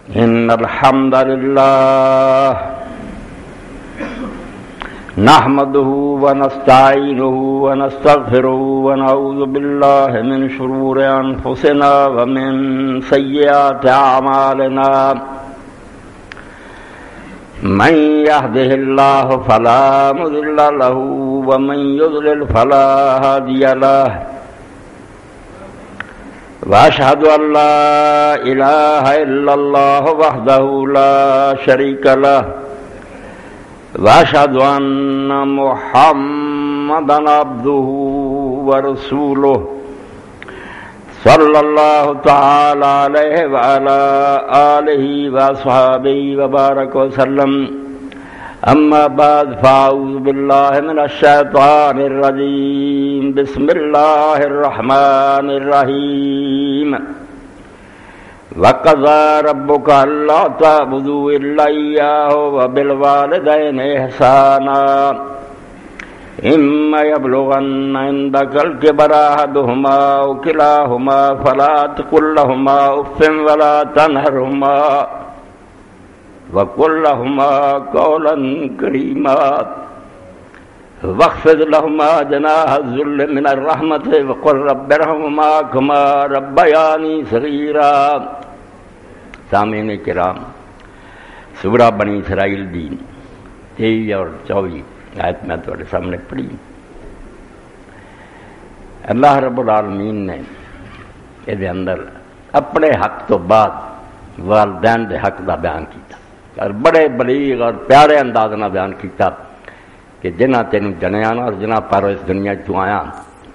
إن الحمد لله نحمده ونستعينه ونستغفره ونعوذ بالله من شرور أنفسنا ومن سيئات أعمالنا من يهده الله فلا مضل له ومن يضلل فلا هادي له وأشهد أن لا إله إلا الله وحده لا شريك له وأشهد أن محمدا عبده ورسوله صلى الله تعالى عليه وعلى آله وأصحابه وبارك وسلم أما بعد فأعوذ بالله من الشيطان الرجيم بسم الله الرحمن الرحيم وقضى ربك ألا تعبدوا إلا إياه وبالوالدين إحسانا إما يبلغن عندك الكبر أحدهما أو كلاهما فلا تقل لهما أف ولا تنهرهما وقل لهما قولا كريما واخفض لهما جناح الذل من الرحمة وقل رب ارحمهما كما ربياني صغيرا. سامعین کرام، سورہ بنی اسرائیل دی 23 اور 24 آیت میں تمہارے سامنے پڑھی. اللہ رب العالمین نے یہ اندر اپنے حق تو بعد والدین دے حق دا بیان کیتا اور بڑے بلیغ اور پیارے انداز نہ بیان کیتا کہ جنہ تینوں جنیا نا اور جنہ پر اس دنیا چوں آیا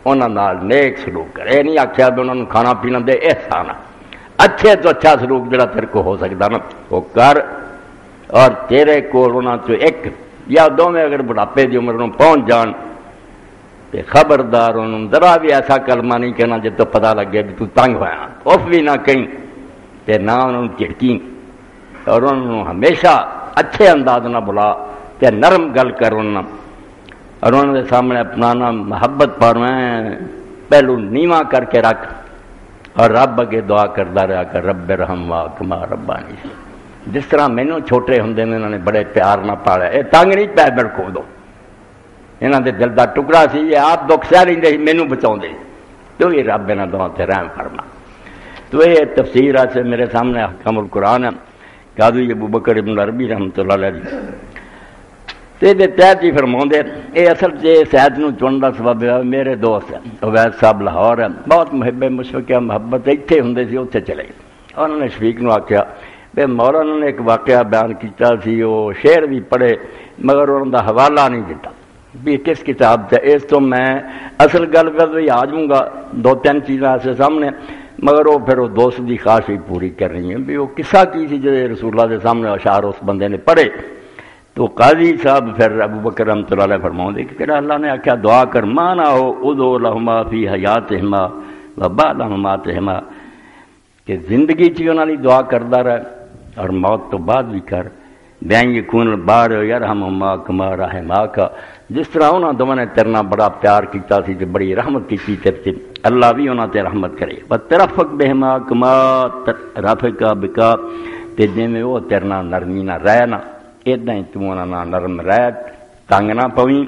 انہاں نال نیک سلوک کر. اے نہیں آکھیا بھی انہاں نوں کھانا پینا دے احسان اچھے تو اچھا سلوک جڑا تیرے کو ہو سکتا نا وہ کر، اور تیرے کول انہاں چوں ایک یا دو میں اگر بڑھاپے دی عمر نوں پہنچ جان تے خبردار انہوں ذرا بھی ایسا کلمہ نہیں کہنا جب تو پتہ لگے بھی تو تنگ ہویا، اف بھی نہ کہیں تے نہ انہوں جھڑکی، اور انہوں ہمیشہ اچھے انداز نہ بلا تے نرم گل کر انہوں، اور انہوں نے سامنے اپنا نا محبت پارویں پہلو نیواں کر کے رکھ، اور رب اگے دعا کردا رہا کر رب رحموا کما ربانی. جس طرح مینوں چھوٹے ہوندے نے انہوں نے بڑے پیار نہ پالیا، اے تنگ نہیں پے بڑکو دو، انہوں دے دل دا ٹکڑا سی، یہ آپ دکھ سہ لیندے سی مینوں بچاؤندے، تو یہ رب انہاں دعا تے رحم فرما. تو یہ تفسیر سے میرے سامنے احکام القرآن ہے قاضی ابوبکر ابن عربی رحمۃ اللہ علیہ تے دے تحت ہی فرماؤندے. اے اصل سے سید نوں چن دا سبب ہے میرے دوست ہیں عویس صاحب لاہور ہے، بہت محب مشفقہ محبت اتنے ہوندے سی اتنے چلے گئے. انہوں نے شفیق نوں آکھیا بے مولانا نے ایک واقعہ بیان کیتا سی، وہ شعر بھی پڑھے مگر انہوں دا حوالہ نہیں دیتا بھی کس کتاب سے. اس تو میں اصل گل کر آ جاؤں گا، دو تین چیزیں ایسے سامنے، مگر وہ پھر وہ دوست کی خواہش بھی پوری کر رہی ہیں بھی وہ قصہ کی سی جو رسول اللہ کے سامنے اشعار اس بندے نے پڑھے. تو قاضی صاحب پھر ابو بکر رحمۃ اللہ علیہ فرماؤں دے کہ اللہ نے آخیا دعا کر مانا ہو ادعو لہما فی حیاتہما و بعد مماتہما، کہ زندگی چ انہاں دی دعا کردا رہ اور موت تو بعد بھی کر. بین یکون البار یرحمہما کما رحماک، جس طرح انہاں دونوں نے تیرنا بڑا پیار کیتا سی تے بڑی رحمت کیتی تیرے تے، اللہ بھی انہاں تے رحمت کرے. وترفق بہما کما رافق بکا، تے جویں وہ تیرنا نرمی نہ رہ نا اداں ہی تو انہاں نال نرم رہ، تنگ نہ پویں.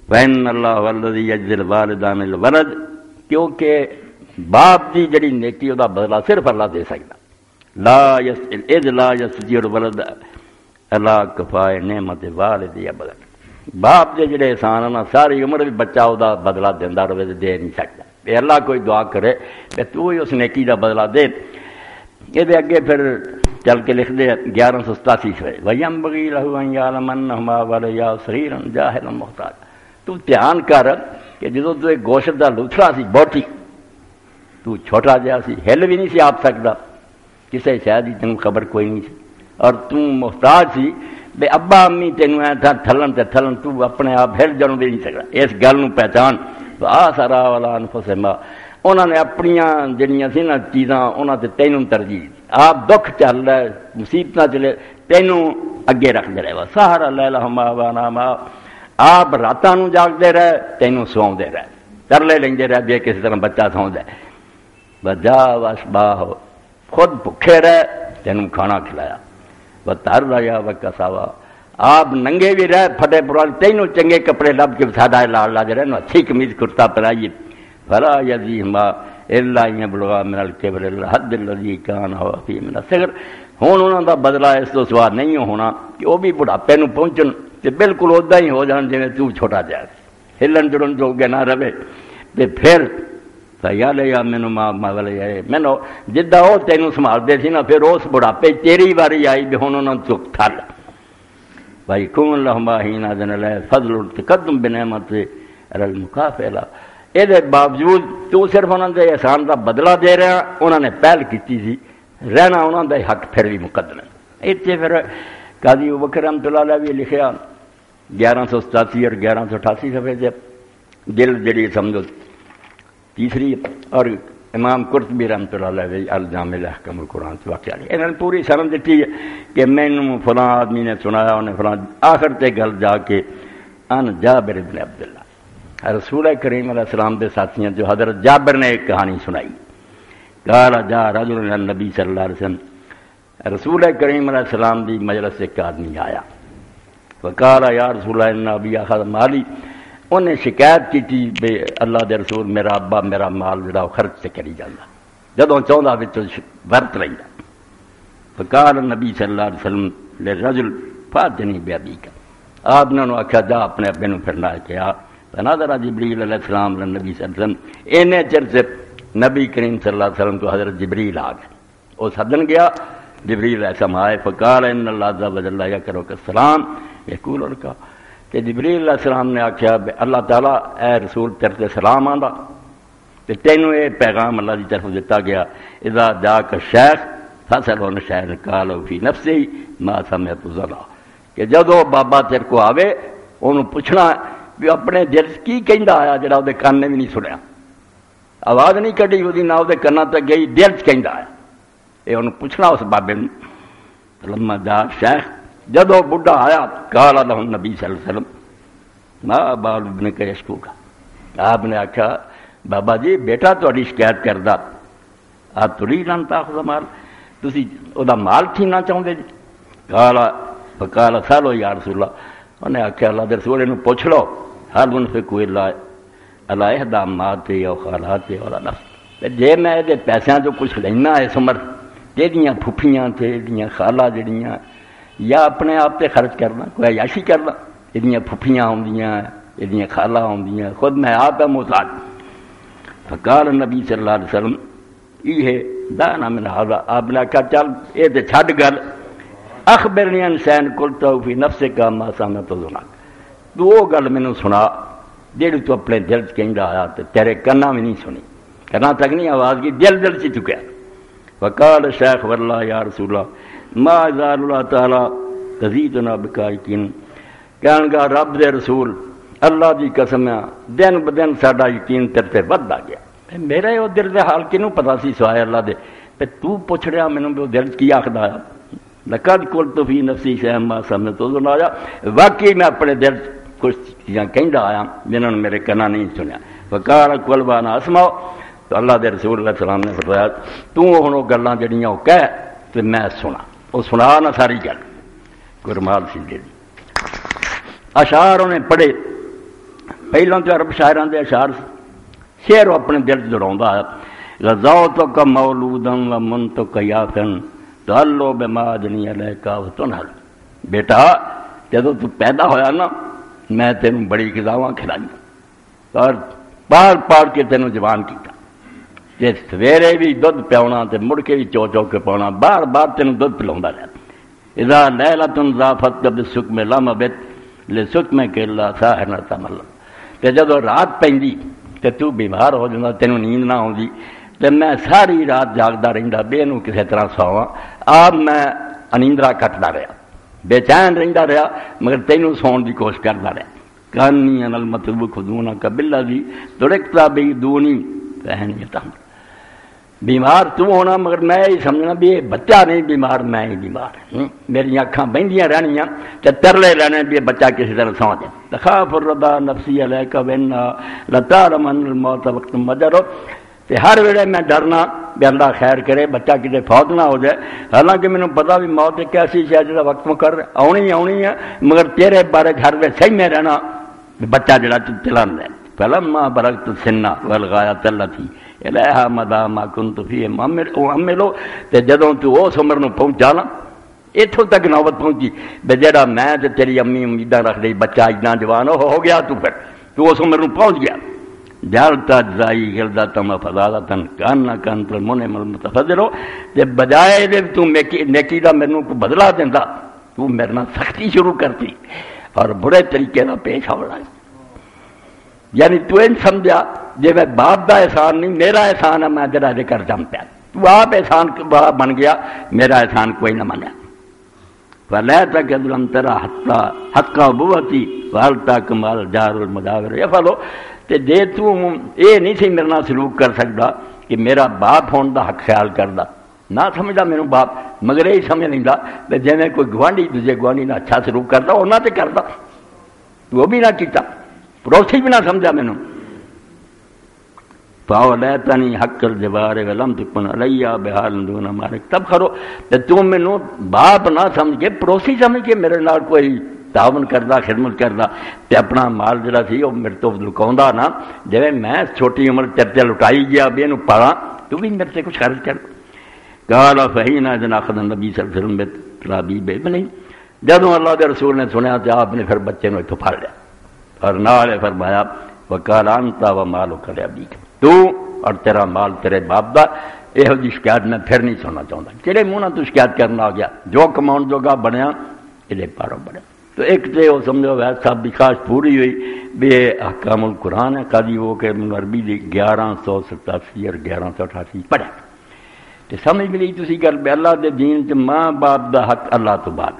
وین اللہ والذی یجزی الوالدین الولد، کیونکہ باپ دی جڑی نیکی دا بدلہ صرف اللہ دے سکدا. لا یسئل اذ لا یسجی الولد اللہ کفائے نعمت والد ابدا. باپ دے جڑے احسان نا ساری عمر بھی بچہ دا بدلہ دیندا رہے تے دے نہیں سکدا. اے اللہ کوئی دعا کرے تے تو ہی اس نیکی دا بدلہ دے. یہ دے اگے پھر چل کے لکھ دے 1187 سے وَيَنبَغِي لَهُ أَن يَعْلَمَ أَنَّهُمَا وَلَيَا صَغِيرٌ جَاهِلٌ مُحْتَاجٌ. تو دھیان کر کہ جدوں تو ایک گوشت دا لوتھڑا سی بوٹی، تو چھوٹا جہا سی، ہل بھی نہیں سی آپ سکدا، کسے شاید ہی تینوں خبر کوئی نہیں سی، اور تو محتاج سی بے ابا امی تینوں اے تھا تھلن تے تھلن، تو اپنے آپ ہل جانوں بھی نہیں سکدا. اس گل نوں پہچان. وَآثَرَ عَلَىٰ أَنفُسِهِمْ، انہوں نے اپنیاں جڑیاں سی نا چیزاں انہوں نے تینوں ترجیح. آپ دکھ چل رہے مصیبت چلے تینوں اگے رکھ دے رہے. سہارا لیلہما وناما، آپ راتاں نوں جاگدے رہے تینوں سوندے رہے، ترلے لیندے رہے بھی کسی طرح بچہ سوندا ہے. بجا واشباہ، خود بھکھے رہے تینوں کھانا کھلایا، وہ تر رہا وہ کساوا، آپ ننگے بھی رہ پھٹے پرانے، تینوں چنگے کپڑے لب کے ساڈا لال لاج رہے، اچھی قمیض کرتا پہنائیے، فلا یزیہما الا یبلغا من الکبر الحد الذی کان ہوا فی من الصغر۔ ہوں انہوں دا بدلہ اس تو سوا نہیں ہونا کہ وہ بھی بڑھاپے نو پہنچن تے بالکل ادا ہی ہو جان جویں تو چھوٹا جائے، ہلن جلن جوگے نہ رہے، تے پھر یا لیا مینو ماں والے آئے مینو جدا وہ تینوں سنبھالتے سی نا، پھر اس بڑھاپے تیری واری آئی بھی ہوں انہوں نے چک تھل بھائی کون لہما ہی نہ دن لے فضل التقدم بنعمت المکافلا۔ یہ باوجود تو صرف انہوں نے احسان کا بدلہ دے رہا، انہوں نے پہل کی سی، رہنا انہوں کا حق پھر بھی مقدم ہے۔ اتنے پھر قاضی ابوبکر رحمۃ اللہ علیہ بھی لکھیا 1187 اور 1188 صفحے سے دل جڑی سمجھو تیسری، اور امام قرطبی رحمۃ اللہ علیہ الجامع الاحکام القرآن سے واقعہ لیا، انہوں نے پوری سند دیتی ہے کہ مینوں فلاں آدمی نے سنایا، انہیں فلاں آخر تے گل جا کے ان جابر بن عبداللہ رسول کریم علیہ السلام دے ساتھیاں جو حضرت جابر نے ایک کہانی سنائی، قال جا رجل الی النبی صلی اللہ علیہ وسلم، رسول کریم علیہ السلام دی مجلس سے ایک آدمی آیا، وقال یا رسول اللہ ان ابی اخذ مالی، انہیں شکایت کی تھی بے اللہ دے رسول میرا ابا میرا مال جڑا خرچ سے کری جانا، جدوں چاہتا بچوں ورت لینا، فقال نبی صلی اللہ علیہ وسلم للرجل فاتنی بابیک، آپ نے انہوں آخیا جا اپنے ابے نوں پھرنا ہے کہ فناظر جبریل علیہ السلام نبی صلی اللہ علیہ وسلم، اینے چر سے نبی کریم صلی اللہ علیہ وسلم کو حضرت جبریل آ گئے، وہ سدن گیا، جبریل ایسا آئے، فقال ان اللہ عز وجل یکرک السلام یقول لک، کہ جبریل علیہ السلام نے آخیا اللہ تعالیٰ اے رسول تیرے تے سلام آندا، تے تینوں یہ پیغام اللہ کی طرف دیتا گیا، اذا جاک الشیخ فصل ہونے شہر قال فی نفسی ما سمعت ذلا، کہ جدو بابا تیرے کو آوے انہوں پوچھنا بھی اپنے دل کی کہندا آیا جڑا وہ کان نے بھی نہیں سنیا، آواز نہیں کڈی وہ نہ وہ کنا تک گئی، دل چ کہندا آیا، یہ انہوں پوچھنا اس بابے نے۔ لما جا شیخ جدو بڈھا آیا قال له نبی صلی اللہ علیہ وسلم ما بال ابن کا یشکو کا، آپ نے آخیا بابا جی بیٹا تھوڑی شکایت کردا، آپ تری لن تاخذ مال، تسی او دا مال چھیننا چاہتے جی؟ قال فقال سالو یا رسول اللہ، انہیں آخیا اللہ دے رسول انہوں پوچھ لو، حل انفق الا علی احدی اماتی او خالاتی ولا نفس، جے میں یہ پیسوں جو کچھ لینا اس عمر یہ پھوپھیاں تے یہ خالہ جڑیاں یا اپنے آپ تے خرچ کرنا، کوئی عیاشی کرنا، یہ پھوپھیاں آدیاں یہ خالہ آدیاں، خود میں آپ ہے محتاج۔ فقال نبی صلی اللہ علیہ وسلم یہ دانا من هذا، آپ نے کہا چل یہ تے چھڈ گل، اخبرنی عن شیء قلتہ فی نفسک ما سمعت ذنک، تو وہ گل مینوں سنا جیڑی تو اپنے دل چ کہندا آیا تے تیرے کنا بھی نہیں سنی، کنا تک نہیں آواز کی، دل چ چکیا۔ وقال شیخ واللہ یا رسول اللہ ما زال اللہ تعالی تزیدنا بکائکین، کہن گا رب دے رسول اللہ دی قسم ہے دن بدن ساڈا یقین تیرے تے وددا گیا، میرا وہ دل دے حال کنوں پتا سی سوائے اللہ دے، تے تو پوچھ رہا مینوں وہ دل کی آکھدا ہے، لقد قلت فی نفسی شیئا ما سمعت اذن، آیا واقعی میں اپنے دل کچھ چیزاں کہندا آیا جنہوں نے میرے کنا نہیں سنیا۔ فقال قل وانا اسمع، تو اللہ دے رسول اللہ علیہ السلام نے فرمایا تو ہن وہ گلاں جڑیاں وہ کہہ تے میں سنا، وہ سنا نہ ساری گل، گرمال سی دی اشعار انہیں پڑھے، پہلوں تو عرب شاعراں دے اشعار شعر اپنے دل جڑاوندا ہے، غزوتک مولودا ومنتک یافن تعلو بمادنی علیک وتنہل، بیٹا جدو تو پیدا ہویا نا میں تینوں بڑی غذاواں کھلائی اور پال پال کے تینوں جوان کیتا، جے سویرے بھی دودھ پیاونا تے مڑ کے بھی چو چو کے پاؤنا، بار بار تینوں دودھ پلاوندا رہا، اذا لیلۃ ضافت بالسکم لم بت لسکم کے اللہ ساحر نہ تمل، تے جدو رات پیندی تے تو بیمار ہو جاندا، تینوں نیند نہ آوندی، تے میں ساری رات جاگدا رہندا بے نو کسی طرح سواں، آپ میں انیندرا کٹدا رہا، بے چین رہندا رہا، مگر تینوں سون دی کوشش کردا رہا، کانی ان المطلوب خذونک بالذی ترکتا بی دونی فہنیتہم، بیمار تو ہونا مگر میں ہی سمجھنا بھی یہ بچہ نہیں بیمار، میں ہی بیمار، میری اکھاں بہندیاں رہنیاں تے ترلے رہنے بھی یہ بچہ کسی طرح سو جائے، تخاف الرضا نفسی علیک وانا لتعلم ان الموت وقت مجر، تے ہر ویلے میں ڈرنا بھی اللہ خیر کرے بچہ کتے فوت نہ ہو جائے، حالانکہ مینوں پتا بھی موت ایک ایسی شے جہاں وقت مقرر آنی ہے، مگر تیرے بارے گھر میں صحیح میں رہنا بچہ جڑا چلانا ہے۔ فلما بلغت السن والغایۃ التی الیہا مدی ما کنت فیہ مؤملو، تے جدوں تو اس عمر نو پہنچا نا اتوں تک نوبت پہنچی بے جڑا میں تے تیری امی امیداں رکھ رہی بچہ اتنا جوان ہو گیا، تو اس عمر نو پہنچ گیا۔ جالتا جزائی غلظۃ مفضلۃ کان کنت المنعم المتفضل، تے بجائے دے تو نیکی دا مینوں کو بدلا دیندا تو میرے نال سختی شروع کرتی اور برے طریقے نال پیش آونا، یعنی تو ان سمجھا جی میں باپ دا احسان نہیں میرا احسان ہے، میں جڑا ذکر جم پیا، تو آپ احسان بن گیا، میرا احسان کوئی نہ منیا۔ فلیتک اذ لم تر حق ابوتی وہلتک مال جار المداور یفعلو، تے جے تو یہ نہیں سی میرے نال سلوک کر سکتا کہ میرا باپ ہون دا حق خیال کردا، نہ سمجھدا میرے باپ، مگر یہ سمجھ لینا کہ جی میں کوئی گوانڈی دوسرے گوانڈی نہ اچھا سلوک کرتا انہاں تے کردا، وہ بھی نہ کیتا، پڑوسی بھی نہ سمجھا مینوں۔ فَأَوْلَيْتَنِي حَقَّ الْجِوَارِ وَلَمْ تَكُنْ عَلَيَّ بِحَالٍ دُونَ مَالِكَ تَبْخَرُ، تے تو مینوں باپ نہ سمجھ کے پڑوسی سمجھ کے میرے نال کوئی تعاون کردا خدمت کردا، تے اپنا مال جڑا سی وہ میرے تو لکاوندا نا، جویں میں چھوٹی عمر تیرے لٹائی گیا بھی اینوں پالاں، تو بھی میرے سے کچھ خرچ کر۔ قال فحينئذ أخذ النبي صلی اللہ علیہ وسلم بطلابیب ابنہ، جدوں اللہ کے رسول نے سنیا تو آپ نے پھر بچے نو اتوں پھڑ لیا اور نال فرمایا وقال انت ومالک لابیک، تو اور تیرا مال تیرے باپ دا، یہو جی شکایت میں پھر نہیں سننا چاہتا، کہڑے منہ نہ تو شکایت کرنا آ گیا، جو کماؤن جوگا بنیا یہ پاروں بڑھیا۔ تو ایک تے وہ سمجھو ویس صاحب کی خواہش پوری ہوئی بھی احکام القرآن ہے قاضی وہ کہ عربی دی 1187 اور 1188 پڑھا، تو سمجھ ملی تسی گل بے اللہ دے دین تے ماں باپ دا حق اللہ تو بعد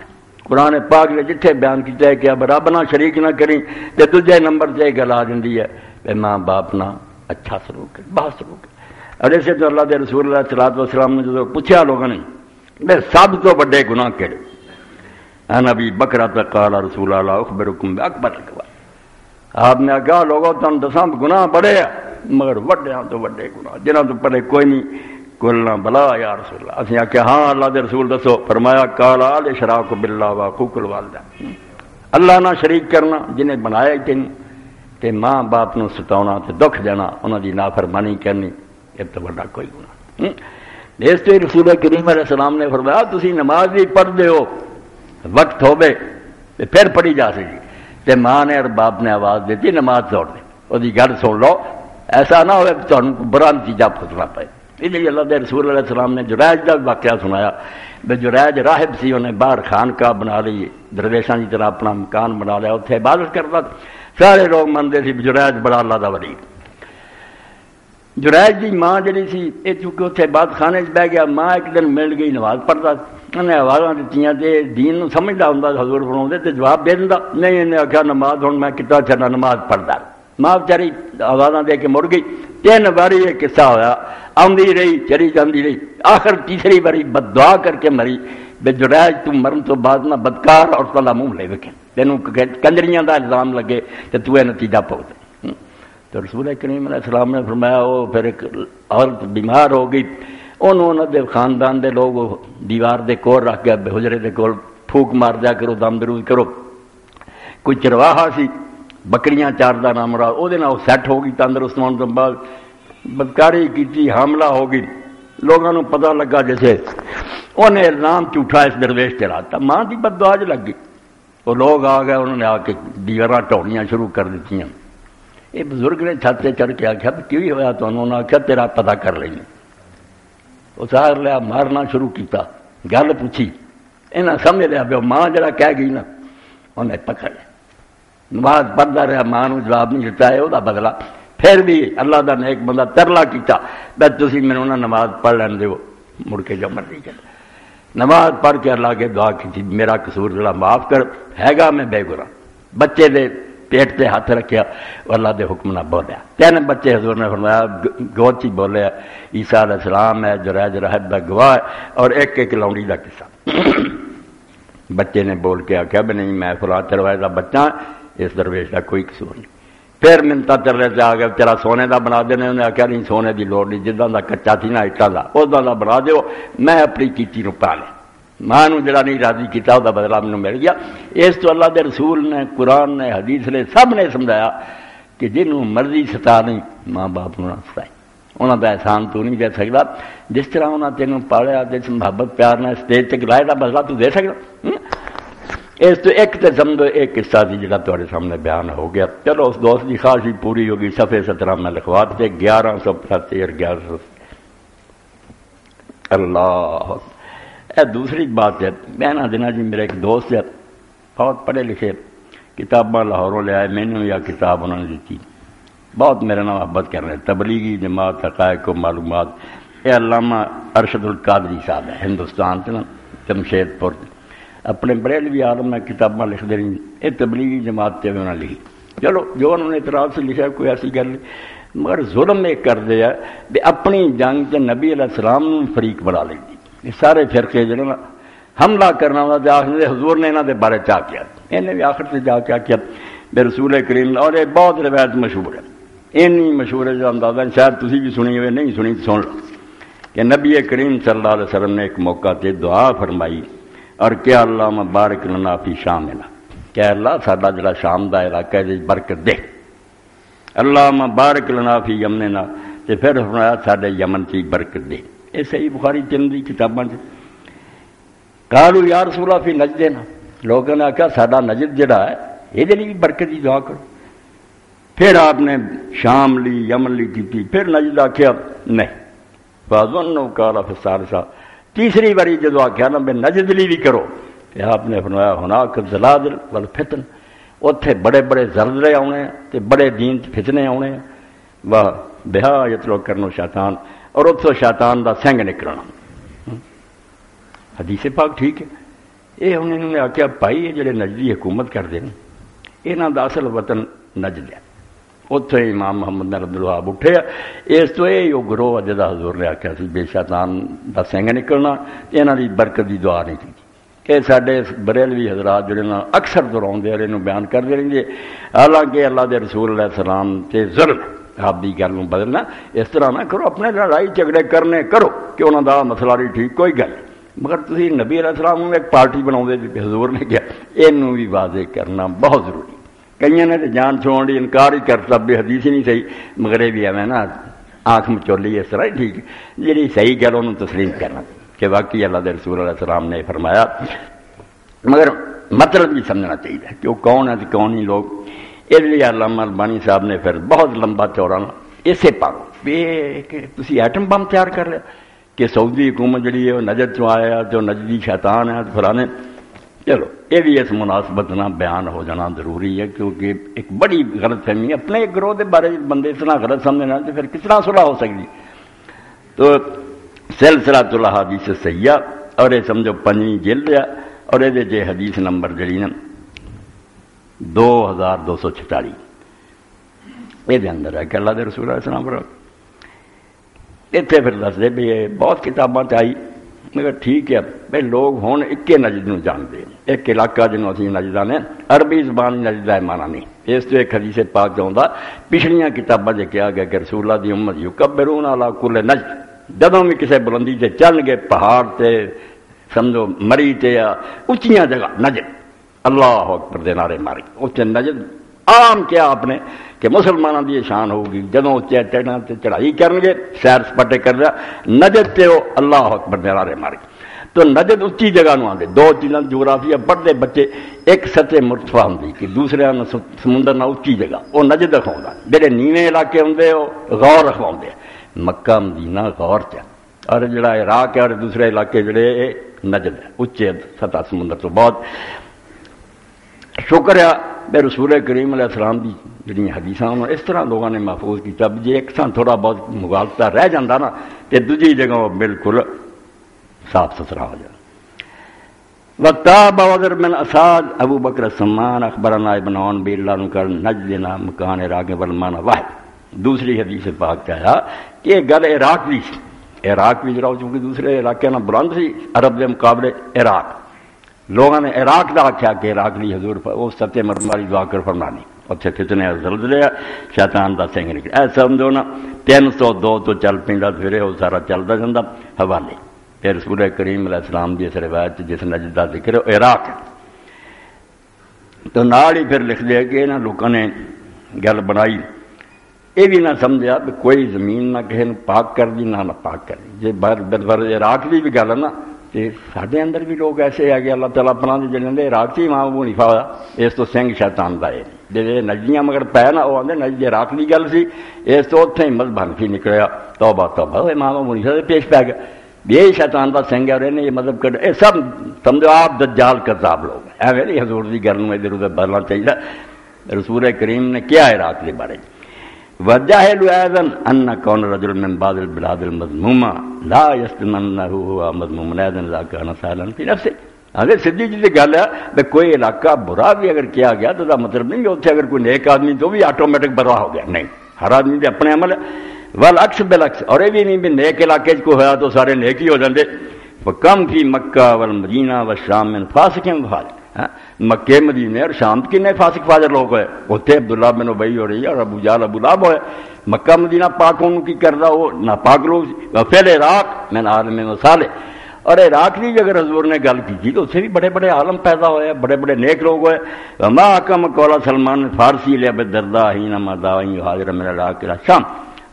قرآن پاک نے جتھے بیان کیتا ہے کہ اب رب نہ شریک نہ کریں، تے دوجے نمبر تے گل آ جاندی ہے کہ ماں باپ نہ اچھا سلوک کرے، بہت سلوک کرے۔ اور ایسے تو اللہ دے رسول اللہ صلی اللہ علیہ وسلم نے جو پوچھا لوگوں نے بے سب تو بڑے گناہ کہڑے، انا ابی بکرۃ قال رسول اللہ اخبرکم باکبر الکبائر، آپ نے کہا لوگوں تم دساں گناہ بڑے ہیں مگر وڈیاں تو وڈے گناہ جنہاں تو پڑے کوئی نہیں، کلنا بلا یا رسول اللہ، اسی آخیا ہاں اللہ دے رسول دسو، فرمایا قال الاشراک باللہ وعقوق الوالدین، اللہ نہ شریک کرنا جنہیں بنایا ہی تین، تے ماں باپ نو ستاونا تے دکھ دینا انہاں دی نافرمانی کرنی، یہ تو بڑا کوئی گناہ۔ اس تو رسول کریم علیہ السلام نے فرمایا تسی نماز بھی پڑھ دے ہو وقت ہوے تے پھر پڑھی جا سکتی، تے ماں نے اور باپ نے آواز دیتی نماز توڑ دے، وہ دی گل سن لو، ایسا نہ ہوئے کہ تمہیں برا نتیجہ پھسنا پائے۔ اس لیے اللہ دے رسول علیہ السلام نے جریج کا واقعہ سنایا، بے جریج راہب سی، انہیں باہر خانقاہ بنا لی، درویشاں کی طرح اپنا مکان بنا لیا، اتنے عبادت کرتا، سارے لوگ منتے سی جریج بڑا اللہ دا ولی۔ جریج کی ماں جڑی سی یہ چونکہ اتنے عبادت خانے بہ گیا، ماں ایک دن مل گئی نماز پڑھتا، انہیں آوازاں دیتیاں تے دین سمجھتا ہوں حضور فرماؤندے تے جواب دے دیندا نہیں، انہیں آخیا نماز ہوں میں کتا چڑھنا نماز پڑھتا، ماں بچاری آوازاں دے کے مڑ گئی، 3 باری یہ قصہ ہویا، آمدی رہی چلی جاندی رہی، آخر تیسری باری بد دعا کر کے مری، بے جریج تو مرن تو بعد نہ بدکار اور تلا منہ لے وکھے، تینوں کنجریاں دا الزام لگے تے تو یہ نتیجہ پہنچے۔ تو رسول کریم علیہ السلام نے فرمایا وہ پھر ایک عورت بیمار ہو گئی، انہوں دے خاندان دے لوگ دیوار دے کول رکھ گئے، حجرے دے کول پھوک مار دیا کرو، دم درود کرو، کوئی چرواہا سی بکریاں چاردا نام مراد، وہ سیٹ ہو گئی تندرست ہونے تو بعد بدکاری کی، حاملہ ہو گئی، لوگوں کو پتہ لگا جیسے انہیں الزام جھوٹا اس درویش چلاتا، ماں کی بد دعا لگ گئی، وہ لوگ آ گئے، انہوں نے آ کے دیوار ٹوڑیاں شروع کر دیتی۔ یہ بزرگ نے چھت سے چڑھ کے آخیا کی ہوا تو انہوں نے آخیا تیرا پتہ کر لیں، اتار لیا، مارنا شروع کیتا، گل پوچھی، انہیں سمجھ لیا بھی ماں جڑا کہہ گئی نا انہیں پکڑ لیا، نماز پڑھتا رہا، ماں کو جواب نہیں دیتا ہے، وہ بدلا پھر بھی اللہ دا نیک بندہ ترلا کیتا بے تسی میں انہوں نے نماز پڑھ لین دیو، مڑ کے جو مرضی کر، نماز پڑھ کے اللہ کے دعا کی میرا قصور ذرا معاف کر، ہے گا میں بے گناہ، بچے دے پیٹ تے ہاتھ رکھیا، اللہ دے حکم نہ بولیا، 3 بچے حضور نے فرمایا گوچی بولے، عیسیٰ علیہ السلام ہے، جریج راہب دا گواہ ہے، اور ایک لونڈی دا قصہ۔ بچے نے بول کے آخیا بھی نہیں میں فلاں چروائے دا بچہ، اس درویش دا کوئی قصور نہیں، پھر منتا چلے سے آ گیا تیرا سونے کا بنا دینے، انہیں آخیا نہیں سونے کی لوڑ نہیں، جداں کا کچا تھی نا اٹاں کا ادا کا بنا دیو، میں اپنی کیتی نو پا لیا، ماں نو جڑا نہیں راضی کیتا وہ بدلا مینوں مل گیا۔ اس تو اللہ دے رسول نے، قرآن نے، حدیث نے، سب نے سمجھایا کہ جنہوں مرضی ستا نہیں ماں باپ نو نہ ستائی، انہوں کا احسان تو نہیں دے سکتا، جس طرح انہوں نے تینوں پالیا جس محبت پیار نے اسٹیج تک لائے دا بدلا تو دے سکتا۔ اس تو ایک تو سمجھو ایک قصہ سی جڑا تہاڈے سامنے بیان ہو گیا۔ چلو اس دوست کی خواہش بھی پوری ہوگی، صفحے 17 میں لکھوا دیتے 1113 اللہ۔ اے دوسری بات ہے، میں نہ دینا جی میرے ایک دوست ہے بہت پڑھے لکھے، کتاباں لاہوروں لے آئے، مینوں یا کتاب انہوں نے دیتی، بہت میرے نام محبت کر رہے ہیں، تبلیغی جماعت حقائق و معلومات۔ یہ علامہ ارشد القادری صاحب ہے، ہندوستان سے نا جمشید پور، اپنے بریلوی عالم میں کتاباں لکھ دے رہی، یہ تبلیغی جماعت سے انہوں نے لکھی۔ چلو جو انہوں نے اعتراض سے لکھا کوئی ایسی گل نہیں، مگر ظلم ایک کر دیا کہ اپنی جنگ سے نبی علیہ السلام نے فریق بنا لی، یہ سارے فرقے جڑے نا حملہ کرنا ہوتا آخر حضور نے انہوں کے بارے چاہ کیا، انہیں بھی آخر سے جا کے کیا بے رسول کریم، اور یہ بہت روایت مشہور ہے، اینی مشہور ہے جو اندازہ شاید تسی بھی سنی ہوئے، نہیں سنی سن لو، کہ نبی کریم صلی اللہ علیہ وسلم نے ایک موقع تے دعا فرمائی اور کیا اللہ مبارک لنا فی شامنا، کہ اللہ ساڈا جڑا شام دا علاقہ ہے برکت دے، اللہ مبارک لنا فی یمننا، تے پھر فرمایا ساڈے یمن کی برکت دے۔ یہ صحیح بخاری چند دی کتاباں سے قالوا یا رسول اللہ فی نجدنا، لوگوں نے آخیا ساڈا نجد جڑا ہے یہ بھی برکت کی دعا کرو، پھر آپ نے شام لی یمن لی کی، پھر نجد آخیا نہیں، فاظنوا قال فی الثالثہ، تیسری باری جدو آخیا نا میں نجد لی بھی کرو، کہ آپ نے فرمایا ہناک الزلازل والفتن، اتنے بڑے بڑے زلزلے آنے تے بڑے دین فتنے آنے، وہ بہا یتلو کرنو شیطان، اور اتوں شیطان دا سنگ نکلنا۔ حدیث پاک ٹھیک ہے، یہ انہوں نے آخیا بھائی یہ جڑے نجدی حکومت کرتے ہیں یہاں دا اصل وطن نجد ہے، اتوں امام محمد بن عبد الوہاب اٹھے، اس تو یہ گروہ جدا حضور نے آخیا سی بے شیطان دا سنگ نکلنا، یہاں دی برکت دی دعا نہیں کی۔ کہ سارے بریلوی حضرات جڑے نا اکثر دہراؤندے اور انہوں بیان کرتے رہیں گے، حالانکہ اللہ دے رسول علیہ السلام تے ظلم، آپ دی گل نوں بدلنا، اس طرح نہ کرو، اپنے لڑائی جھگڑے کرنے کرو کہ انہوں دا مسئلہ نہیں ٹھیک، کوئی گل نہیں، مگر تسی نبی علیہ السلام نے ایک پارٹی بناؤ جی حضور نے کیا، یہ بھی واضح کرنا بہت ضروری۔ کئی نے تو جان چھوڑ دی انکار ہی کرتا بھی حدیث ہی نہیں صحیح، مگر یہ بھی ہے نا آنکھ مچولی اس طرح ہی ٹھیک ہے، جی صحیح گل انہوں تسلیم کرنا کہ واقعی اللہ دے رسول علیہ السلام نے فرمایا، مگر مطلب بھی سمجھنا چاہیے کہ وہ کون ہے تو کون نہیں لوگ۔ اس لیے علامہ البانی صاحب نے پھر بہت لمبا چوڑا اسے پاؤ کہ تسی ایٹم بم تیار کر لیا، کہ سعودی حکومت جڑی ہے وہ نجد چوں آیا جو نجدی شیطان ہے فلانے، چلو یہ بھی اس مناسبت نہ بیان ہو جانا ضروری ہے، کیونکہ ایک بڑی غلط فہمی اپنے ایک گروہ کے بارے بندے اتنا غلط سمجھنا تو پھر کس طرح صلح ہو سکتی۔ تو سلسلہ الاحادیث الصحیحہ، اور یہ سمجھو 5ویں جلد ہے، اور یہ حدیث نمبر جڑی نا 2246 یہ اندر ہے کہ اللہ دے رسول علیہ السلام پر اتنے پھر دس دے بھی یہ بہت کتاباں چاہی، مگر ٹھیک ہے بھائی لوگ ہوں ایک نجد نو جانتے ہیں، ایک علاقہ جنہوں اسی نجدہ نے عربی زبان نجدہ ہے مانا نہیں، اس تو ایک حدیث پاک جاؤں پچھلیاں کتاباں جو کیا گیا کہ رسول اللہ دی امت یکبرون علی کل نجد، جدوں بھی کسی بلندی سے چل گئے پہاڑ تے سمجھو مری تے یا اچیاں جگہ نجد اللہ اکبر دے نعرے مارے، اتنے نجد عام کیا آپ نے کہ مسلمانوں کی شان ہوگی جدوں اچے ٹہنا تے چڑھائی کرن گے سیر سپاٹے کر رہا نجد تے وہ اللہ اکبر دے نعرے مارے۔ تو نجد اچھی جگہ نو آتے، دو چیزاں جغرافیہ پڑھتے بچے، ایک سطح مرتفع ہوندی کہ دوسرے سمندر نہ اچھی جگہ وہ نجد رکھاؤں، جہے نیویں علاقے ہوندے وہ غور رکھواؤں، مکہ مدینہ غور چ، اور جڑا عراق ہے اور دوسرے علاقے جڑے نجد ہے اچے سطح سمندر تو۔ بہت شکر ہے بے رسول کریم علیہ السلام دی جڑی حدیثاں اس طرح لوگوں نے محفوظ کیا، جی ایک تھان تھوڑا بہت مغالطہ رہ جاتا نا تو دوجی جگہ وہ بالکل صاف ستھرا ہو جائے۔ وقتاب وزر من اساد ابو بکر السمان اخبرنا ابن عون بی اللہ نکر نجدنا مکان عراق والمانا واحد۔ دوسری حدیث پاک کہا کہ یہ گل عراق بھی سی، عراق بھی جڑا چونکہ دوسرے علاقے نہ بلند سی عرب کے مقابلے عراق، لوگوں نے عراق کا آخیا کہ عراق لی حضور اس سطح مرماری دعا کر فرمانی، اتنے فتنے زلزلے شیطان دا سنگ نکلے. اے سمجھو نا 302 تو چل پیندا پھرے وہ سارا چلتا جاتا حوالے. پھر رسول کریم علیہ السلام کی اس روایت جس نجد کا ذکر ہے عراق ہے. تو نال ہی پھر لکھ دیا کہ انہاں لوگوں نے گل بنائی یہ بھی نہ سمجھا کہ کوئی زمین نہ کسی نے پاک کر دی نہ پاک کر دی. جی بر عراق کی بھی گل ہے نا تو سارے اندر بھی لوگ ایسے ہے کہ اللہ تعالیٰ اپنا جڑے عراق سے امام ابو حنیفہ ہوا اس تو سنگ شیطان کا ہے. جی نجدیاں مگر پے نا وہ آدھے نجد عراق کی گل سی اس تو اتنے ہی مذہب حنفی نکلیا. توبہ توبہ امام ابو حنیفہ سے پیش پی گیا یہ شیطان کا سنگ ہے اور انہیں یہ مذہب کر یہ سب سمجھو آپ دجال کذاب لوگ ایویں نہیں حضور کی گل میں ادھر ادھر بدلنا چاہیے. رسول کریم نے کیا عراق کے بارے وجاہل ايضا ان كون رجل من بعض البلاد المذمومه لا يستمنه هو مذموم ايضا اذا كان سائلا في نفسه. اگر سیدھی جی گل ہے کہ کوئی علاقہ برا بھی اگر کیا گیا تو مطلب نہیں کہ اتنے اگر کوئی نیک آدمی تو بھی آٹومیٹک برا ہو گیا. نہیں، ہر آدمی کے اپنے عمل ہے. والعکس بالعکس اور یہ بھی نہیں بھی نیک علاقے کو ہوا تو سارے نیک ہی ہو جاتے. وکم فی مکہ والمدینہ والشام من فاسق وفاجر. مکے مدینے اور شام کنے فاسق فاجر لوگ ہوئے اتنے عبداللہ بن ابی ہو رہی ہے اور ابو جہل ابو لہب ہوئے. مکہ مدینہ پاک ہونے کی کردا وہ ناپاک لوگ. وفی العراق من عالم وصالح اور عراق کی اگر حضور نے گل کی تو اسے بھی بڑے بڑے عالم پیدا ہوئے بڑے بڑے نیک لوگ ہوئے. وما حکم قول سلمان فارسی لابی الدرداء حینما دعا ان یہاجر من العراق الى الشام.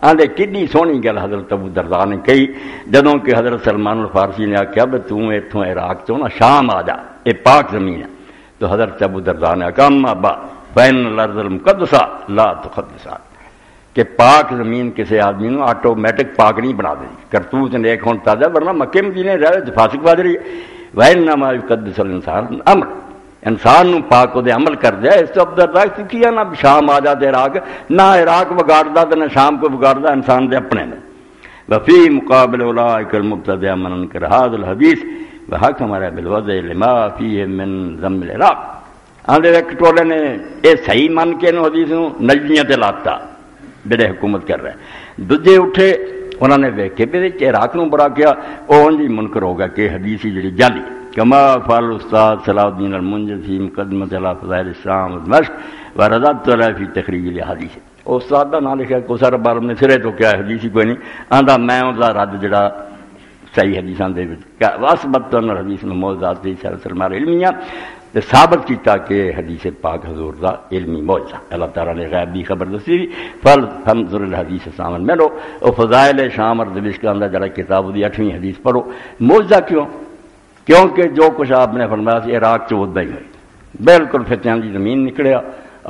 آندے کتنی سونی گل حضرت ابو درداء نے کہی جدوں کہ حضرت سلمان الفارسی نے آخیا بھی تو اتوں عراق چوں نا شام آ جا یہ پاک زمین ہے. تو حضرت ابو درداء نے کہا اما بعد فإن الارض المقدسہ لا تقدسہ کہ پاک زمین کسی آدمی نو آٹومیٹک پاک نہیں بنا دے کرتوت نیک ہون تازہ ورنہ مکے مدینے رہے فاسق فاجری. وإنما يقدس الانسان امر انسان نو پاک دے عمل کر دیا. اس تو ابو درداء کیا نہ شام آ جاتے عراق نہ عراق بگاڑتا تو نہ شام کو بگاڑتا انسان دے اپنے نے. وفی مقابل اولئک المبتدع من انکر هذا الحدیث وحکم بالوضع لما فیہ من ذم العراق. آندے ایک ٹولے نے یہ صحیح من کے نو حدیث نو نجدیاں تے لاتا جڑے حکومت کر رہے. دوجے اٹھے انہوں نے ویکھے بھی عراق نو بڑا کیا وہ انجی منکر ہو گیا کہ حدیث ہی جڑی جعلی کما فعل استاد صلاح الدین المنجد فی مقدمۃ علی فضائل الشام ودمشق ورضات علیہ فی تخریج الحدیث. استاد کا نام لکھا کو سارا بار نے سرے تو کیا حدیث ہی کوئی نہیں آندا میں اس کا رد جڑا صحیح حدیثاں دے وچ واسبت حدیث میں موضوعات دی سلسلہ علمیہ تے ثابت کیتا کہ حدیث پاک حضور دا علمی معجزہ اللہ تعالیٰ نے غیب دی خبر دسی فل فانظر الحدیث سامن میں لو او فضائل شام اور دمشق کا جڑا کتاب دی 8ویں حدیث پڑھو. معجزہ کیوں؟ کیونکہ جو کچھ آپ نے فرمایا سی عراق چ ادا ہی ہوئی بالکل فتنیاں دی زمین نکلیا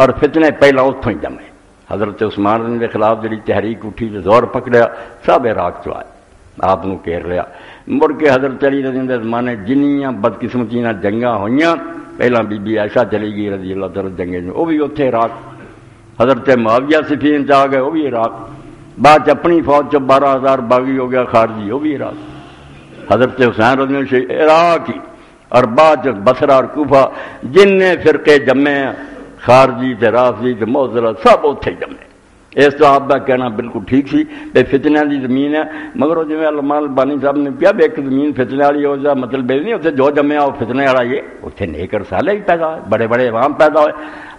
اور فتنے پہلا اتوں ہی جمے. حضرت عثمان رضی کے خلاف جڑی تحریک اٹھی تے زور پکڑیا سب عراق چ آئے آپ کو گھیر لیا. مڑ کے حضرت علی رضی اللہ زمانے جنیاں بدقسمتیاں جنگاں ہوئیاں پہلا بی بی عائشہ چلی گئی رضی اللہ تعالیٰ جنگے میں وہ بھی اتنے عراق. حضرت معاویہ صفین چ آ گئے وہ بھی عراق. بعد اپنی فوج چ 12,000 باغی ہو گیا خارجی وہ بھی عراق. حضرت حسین رضی اللہ عراق ہی اور بعد بصرہ اور کوفہ جن نے فرقے جمے خارجی تے رافضی تے معتزلہ سب اتنے جمے. اس تو آپ کا کہنا بالکل ٹھیک سی بے فتنے کی زمین ہے مگر وہ جی علامہ البانی صاحب نے کیا ایک زمین فتنے والی ہو جا مطلب نہیں اتنے جو جمیا وہ فتنے والا یہ اتنے نیک رسالے بھی پیدا ہوئے بڑے بڑے عوام پیدا ہوئے.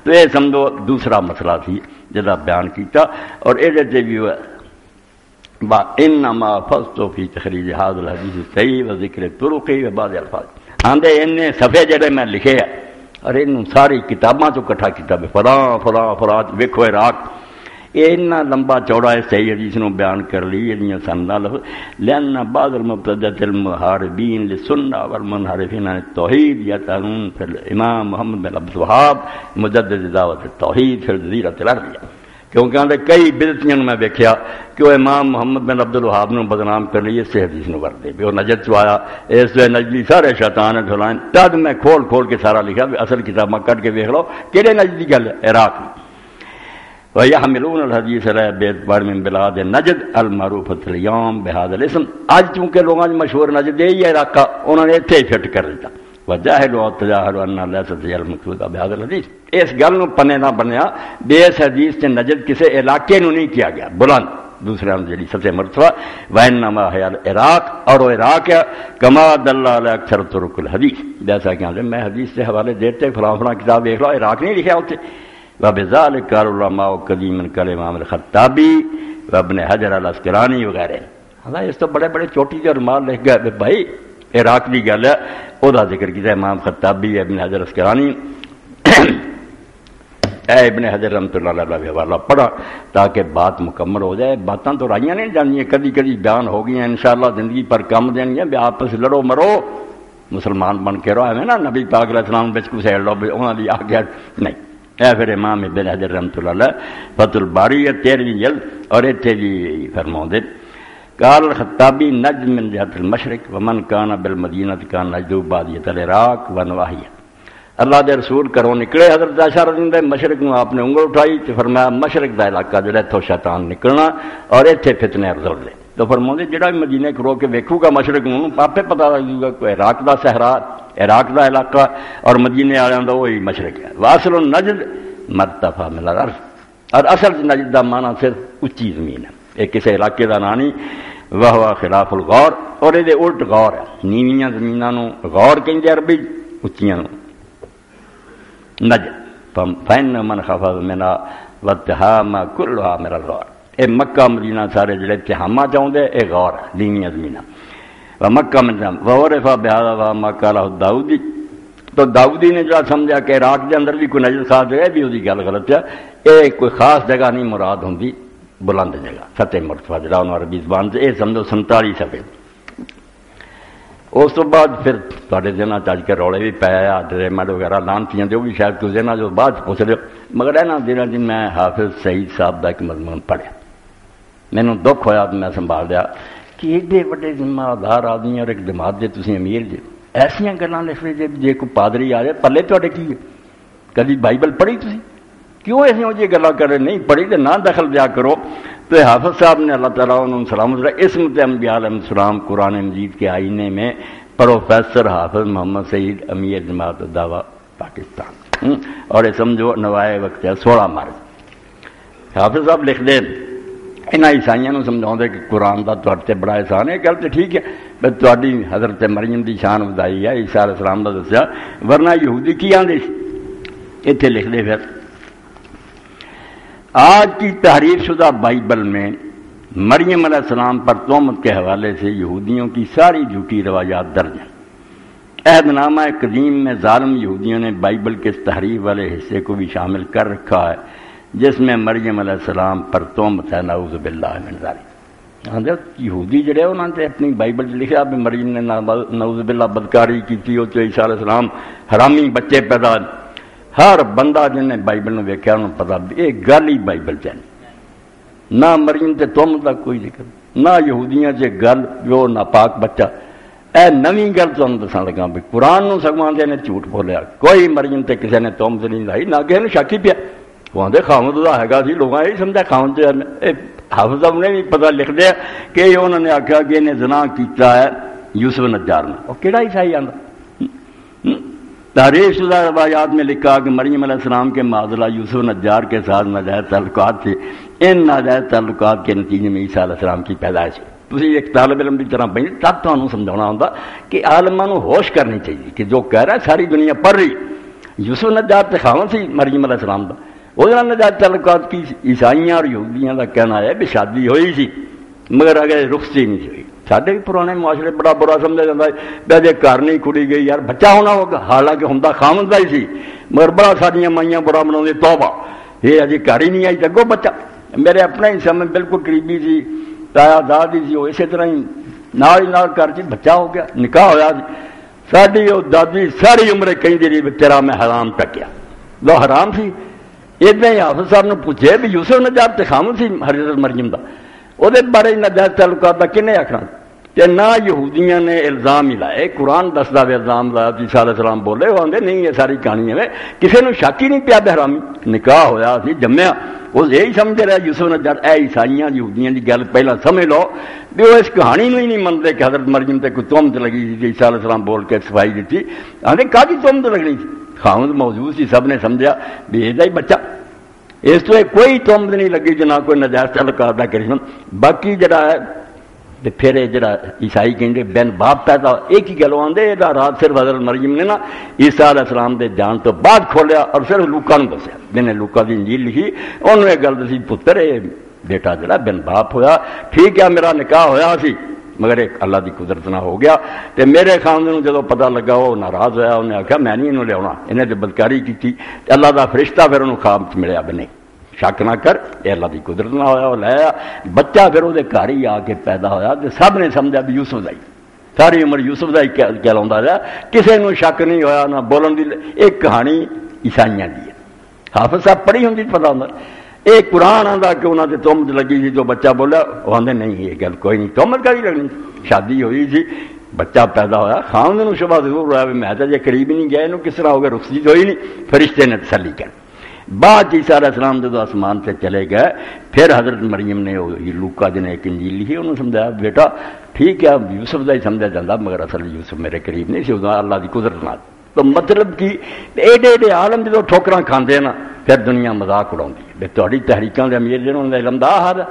تو یہ سمجھو دوسرا مسئلہ سی جہاں بیان کیتا اور یہ بھی انما فزت فی تخریج هذا الحدیث صحیح و ذکر طرقی و بعض الفاظ آندے انہیں صفحے جڑے میں لکھے ہیں اور ان ساری کتاباں چو کٹھا کیتا فلاں فلاں فلاں ویکھو عراق اتنا لمبا چوڑا ہے صحیح حدیث نو بیان کر لی یہ سندا لفظ لأن بعض المبتدعة المحاربین للسنة والمنحرفین عن التوحید یطعنون فی الامام محمد بن عبد الوہاب مجدد دعوت التوحید فی الجزیرۃ العربیہ. کیونکہ آدھے کئی بدعتیاں میں دیکھا کہ وہ امام محمد بن عبد الوہاب نے بدنام کر لی اس سے حدیث نو ورتے بھی وہ نجد چ آیا اس لیے نجدی سارے شیطان ڈھلائیں تد میں کھول کھول کے سارا لکھا بھی اصل کتاباں کٹ کے دیکھ لو کہڑے نجدی گل ہے عراق میں. وَيَحْمِلُونَ الْحَدِيثَ عَلَىٰ بِاعْتِبَارِ مِن بِلَادِ النَّجْدِ الْمَعْرُوفَةِ الْيَوْمَ بِهَذَا الْاسْمِ. آج چونکہ لوگوں نے مشہور نجد یہی ہے علاقہ انہوں نے اتنے ہی فٹ کر دیتا. وَجَاهِلُوا وَتَجَاهَلُوا أَنَّ لَيْسَ الْجَهْلُ مَقْصُودًا بِهَذَا الْحَدِيثِ. اس گل نو پنے نہ بنیا بے اس حدیث سے نجد کسی علاقے نو نہیں کیا گیا بلند دوسرے جڑی سب سے مرتبہ وَإِنَّمَا هِيَ الْعِرَاقُ اور وہ عراق ہے كَمَا دَلَّ عَلَىٰ أَكْثَرِ طُرُقِ الْحَدِيثِ. جیسا کہ میں حدیث سے حوالے دیتے فلاں فلاں کتاب دیکھ لو عراق نہیں لکھا ہوتے وبذالک قال العلماء قدیما کالامام الخطابی وابن حجر العسقلانی وغیرہ. اس تو بڑے بڑے چوٹی کے رومال لکھ گئے بھائی عراق کی گل ہے، وہ ذکر کیا امام خطابی ابن حجر العسقلانی. اے ابن حجر رحمۃ اللہ علیہ حوالہ پڑھا تاکہ بات مکمل ہو جائے. باتاں تو رائیاں نہیں جانیاں، کدی کدی بیان ہو گئی ہیں، انشاءاللہ زندگی پر کم دینیاں بھی آپس لڑو مرو مسلمان بن کے رہو ہے نا. نبی پاک علیہ السلام بچ کو سیڑ لو بھی انہاں دی آ گیا نہیں. اے پھر امام ابن حجر رحمۃ اللہ علیہ فتح الباری 13ویں جلد اور اتنے بھی فرماؤں دے قال الخطابی نجد من جہت المشرق ومن کان بالمدینہ کان نجد بادیۃ العراق ونواحیہ. اللہ دے رسول کروں نکلے حضرت عائشہ رضی اللہ عنہا مشرق میں آپ نے انگل اٹھائی تو فرمایا مشرق دا علاقہ جڑا تو شیطان نکلنا اور ایتھے فتنے ارزل دے. تو فرماؤں جڑا بھی مدینے کو رو کے ویکھو گا مشرق میں پاپے پتہ لگے گا کوئی عراق دا صحرا، عراق دا علاقہ اور مدینے والوں دا وہی مشرق ہے. واصل النجد مرتفع من الارض، اور اصل نجد دا معنی صرف اونچی زمین ہے. ایک کسی علاقے دا نام نہیں. وہ خلاف الغور، اور یہ الٹ غور ہے. نیویاں زمینوں غور کہیں عربی، اونچیاں نجد. فإن من خفض منها واتهام كلها من الغور. اے مکہ مدینہ سارے جڑے اتہامہ چاہتے اے غور ہے نیویاں زمیناں. ومکہ مدینہ وعرف بهذا وما قاله داؤدی. تو داؤدی نے جو سمجھا کہ عراق کے اندر بھی کوئی نجد خاص جگہ بھی وہی گل غلط ہے. اے کوئی خاص جگہ نہیں مراد ہوندی، بلند جگہ سطح مرتفع جڑا انہوں عربی زبان سے اے سمجھو 47 صفحے. اس تو بعد پھر تھوڑے دنوں چج کے روڑے بھی پایا ڈریمڈ وغیرہ لانتیاں جو بھی شاید کچھ دنوں جو بعد پوچھ رہے ہو. مگر یہاں دنوں جی میں حافظ سعید صاحب کا ایک مضمون پڑھیا، مینو دکھ ہویا تو میں سنبھال لیا کہ ایڈے وڈے ذمہ دار آدمی اور ایک جماعت دے تسی امیر جی ایسیاں گلاں لکھ رہے جی کوئی پادری آ جائے پلے تواڈے کی ہے؟ کدی بائبل پڑھی تسی؟ کیوں ایسے جی گلاں کر رہے؟ نہیں پڑھی تو نہ دخل دیا کرو. تو حافظ صاحب نے اللہ تعالیٰ انہوں نے سلامت رہا اسمت انبیاء علیہ السلام قرآن مجید کے آئینے میں پروفیسر حافظ محمد سعید امیر جماعت الدعوہ پاکستان، اور یہ سمجھو نوائے وقت ہے 16 مارچ. حافظ صاحب لکھ دیں انہاں عیسائیوں کو سمجھاؤں دے کہ قرآن کا تھوڑے بڑا احسان ہے. گل تو ٹھیک ہے بس تھوڑی حضرت مریم کی شان ودائی ہے عیسیٰ علیہ السلام کا دسیا، ورنہ یہودی کی آندے سی. اتنے لکھ دے پھر آج کی تحریف شدہ بائبل میں مریم علیہ السلام پر تہمت کے حوالے سے یہودیوں کی ساری جھوٹی روایات درج ہیں. عہد نامہ قدیم میں ظالم یہودیوں نے بائبل کے اس تحریف والے حصے کو بھی شامل کر رکھا ہے جس میں مریم علیہ السلام پر تہمت ہے نعوذ باللہ من ذالک. یہودی جڑے انہوں نے اپنی بائبل لکھا بھی مریم نے نعوذ باللہ بدکاری کی تھی، وہ عیسیٰ علیہ السلام حرامی بچے پیدا. ہر بندہ جن نے بائبل میں ویکھیا انہوں نے پتا یہ گل ہی بائبل چ نہ مریم تے تہمت کا کوئی ذکر نہ یہودیاں سے گل جو ناپاک بچہ. اے نویں گل تمہیں دساں لگا بھی قرآن نو سگواں دے نے جھوٹ بولیا، کوئی مریم تے کسی نے تہمت نہیں لائی، نہ کسی نے شک ہی پیا. وہ آدھے خاوند کا ہے سی، لوگوں یہ سمجھا خاوند سے. حافظ صاحب نے بھی پتا لکھ دیا کہ انہوں نے آخیا کہ انہیں زنا کیتا ہے یوسف نجار نے. اور کہڑا عیسائی آندا؟ تحریف شدہ روایات میں لکھا کہ مریم علیہ السلام کے معذلہ یوسف نجار کے ساتھ ناجائز تعلقات تھے. ان ناجائز تعلقات کے نتیجے میں عیسیٰ علیہ السلام کی پیدائش ہے. تھی ایک طالب علم کی طرح بہن تب تمہیں سمجھانا ہوتا کہ عالماں نو ہوش کرنی چاہیے کہ جو کہہ رہا ہے ساری دنیا پڑھ رہی. یوسف نجار تے خاوند سی مریم علیہ السلام کا، وہ ناجائز تعلقات کی عیسائیاں اور یہودیاں کا کہنا ہے بھی شادی ہوئی سی مگر اگر رخصتی نہیں سی ہوئی. سارے بھی پرانے معاشرے بڑا برا سمجھا جاتا ہے جی گھر نہیں کڑی گئی یار بچہ ہونا ہوگا، حالانکہ ہوں خاوند کا ہی سی مگر بڑا ساریاں مائیاں برا بنا توبہ یہ اجی گھر ہی نہیں آئی تو اگوں بچہ. میرے اپنے حصہ میں بالکل قریبی سی تایا دادی سی، وہ اسی طرح ہی نال کر چی بچہ ہو گیا نکاح ہوا سی. ساری وہ دادی ساری عمر کہیں رہی تیرا میں حرام ٹکیا لو حرام سی. ادھر ہی حافظ صاحب نے پوچھے بھی یوسف نجار تے خاوند سی حضرت مریم کا، وہ بارے ناجائز تعلقات کا کنے آخنا؟ کہ نہ یہودیاں نے الزام ہی لائے، قرآن دستا بھی الزام لایا عیسیٰ علیہ السلام بولے وہ آدھے نہیں یہ ساری کہانی ہے کسی نے شک ہی نہیں پیا بحرامی نکاح ہویا سی جمیا. وہ یہی سمجھ رہا یوسف نجار اے عیسائیاں یہودیاں کی گل پہلا سمجھ لو بھی وہ اس کہانی ہی نہیں منتے کہ حضرت مریم تے کوئی تہمت لگی تھی عیسیٰ علیہ السلام بول کے صفائی دیتی. آدھے کافی تہمت لگنی تھی، خاوند موجود سی، سب نے سمجھا بھی یہ ہی بچہ. اس تو کوئی تہمت نہیں لگی جو نہ کوئی نجائز تعلقات کا کرشن. باقی جڑا ہے تے پھر یہ جڑا عیسائی کہندے بن باپ پیدا ایک ہی گلوں آندے یہ رات صرف حضرت مریم نے نا عیسیٰ علیہ السلام دے جان تو بعد کھولیا اور صرف لوکا نوں دسیا جنہیں لوکا دی انجیل لکھی انہوں یہ گل دسی پتر یہ بیٹا جڑا بن باپ ہویا ٹھیک ہے میرا نکاح ہویا سی مگر ایک اللہ دی قدرت نہ ہو گیا تے میرے خاندان جدو پتہ لگا وہ ناراض ہویا انہیں آخیا میں نہیں انہوں لیا انہیں تو بدکاری کی اللہ دا فرشتہ پھر انہوں خواب چ ملیا بنے شک نہ کر یہ اللہ دی قدرت نہ ہویا وہ لایا بچہ پھر وہ گھر ہی آ کے پیدا ہویا تے سب نے سمجھا بھی یوسف دا ہی ساری عمر یوسف دا ہی کہلاوندا رہا کسے نوں شک نہیں ہویا نہ بولن دی ایک کہانی عیسائیاں دی ہے حافظ صاحب پڑھی ہوندی پتہ ہوندا ایک قرآن آندا کہ انہاں تے تہمت لگی سی جو بچہ بولیا وہ آندے نہیں یہ گل کوئی نہیں تہمت کاری لگنی شادی ہوئی سی بچہ پیدا ہویا خاندان نوں شبہ ضرور ہویا میں تے جے قریب ہی نہیں گیا انہوں کس طرح ہو گیا رخصتی ہوئی نہیں فرشتے نے تسلی کر بعد عیسیٰ علیہ السلام جب آسمان سے چلے گئے پھر حضرت مریم نے لوکا جنہیں ایک انجیل لکھی انہوں نے سمجھایا بیٹا ٹھیک ہے یوسف دا ہی سمجھا جاتا مگر اصل یوسف میرے قریب نہیں سی اللہ دی قدرت نال تو مطلب کہ ایڈے ایڈے عالم جدو ٹھوکراں کھاندے نا پھر دنیا مذاق اڑاؤندی ہے تہاڈی تحریکاں دے امیر جنہوں نے علم دا حال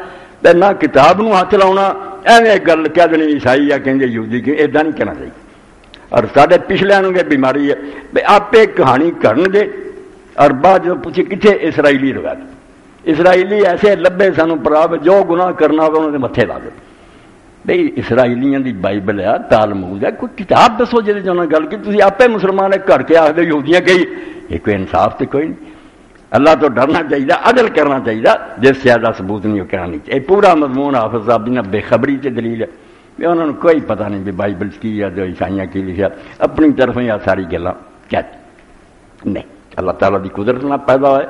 تے نہ کتاب نوں ہاتھ لاؤنا ایویں گل کہہ دینی عیسائی یا کہندے یہودی کہ ادا نہیں کہنا چاہیے اور سارے پچھلیاں نوں یہ بیماری ہے بے آپ کہانی کرن دے اور بعد جو پوچھے کتنے اسرائیلی روایت اسرائیلی ایسے لبے سانو پرا جو گناہ کرنا ہوگا انہوں نے متھے لا دے بھئی اسرائیلیاں دی بائبل ہے تالمود ہے کوئی کتاب دسو جے جو گل کی تسی آپے مسلمان گھر کے آخر یہودیاں گئی یہ کوئی انصاف تے کوئی نہیں اللہ تو ڈرنا چاہیے عدل کرنا چاہیے جس سے زیادہ ثبوت نہیں کہنا نہیں چاہیے پورا مضمون حافظ صاحب نے بے خبری سے دلیل ہے بھی انہوں نے کوئی پتہ نہیں بھی بائبل کی یا جو عیسائیاں کی لکھا اپنی طرف یہ ساری گلاں کہتے نہیں اللہ تعالیٰ دی قدرت نہ پیدا ہوئے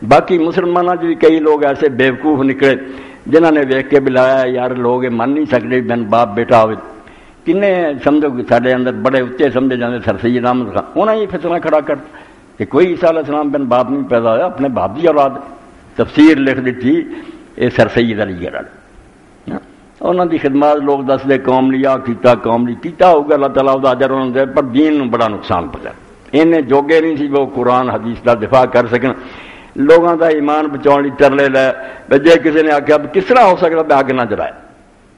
باقی مسلمانوں جو کئی لوگ ایسے بیوقوف نکلے جنہوں نے ویکھ کے بلایا یار لوگ من نہیں سکتے بن باپ بیٹا ہوئے کنے سمجھو کہ سارے اندر بڑے اچے سمجھے جاتے سر سید احمد خان انہیں یہ فتنہ کھڑا کر کہ کوئی عیسیٰ علیہ السلام بن باپ نہیں پیدا ہوا اپنے باپ کی اولاد تفسیر لکھ دیتی یہ سر سید علی گڑھ انہوں کی خدمات لوگ دستے قوم لیا کیتا قوم لی کیتا ہوگا اللہ تعالیٰ دا اجر انہوں نے پر دین بڑا نقصان پہنچا انہیں جوگے نہیں سی وہ قرآن حدیث کا دفاع کر سکن لوگوں کا ایمان بچاؤ لی ترلے لے جے کسی نے آخیا کس طرح ہو سکتا بھی اگ نہ جلائے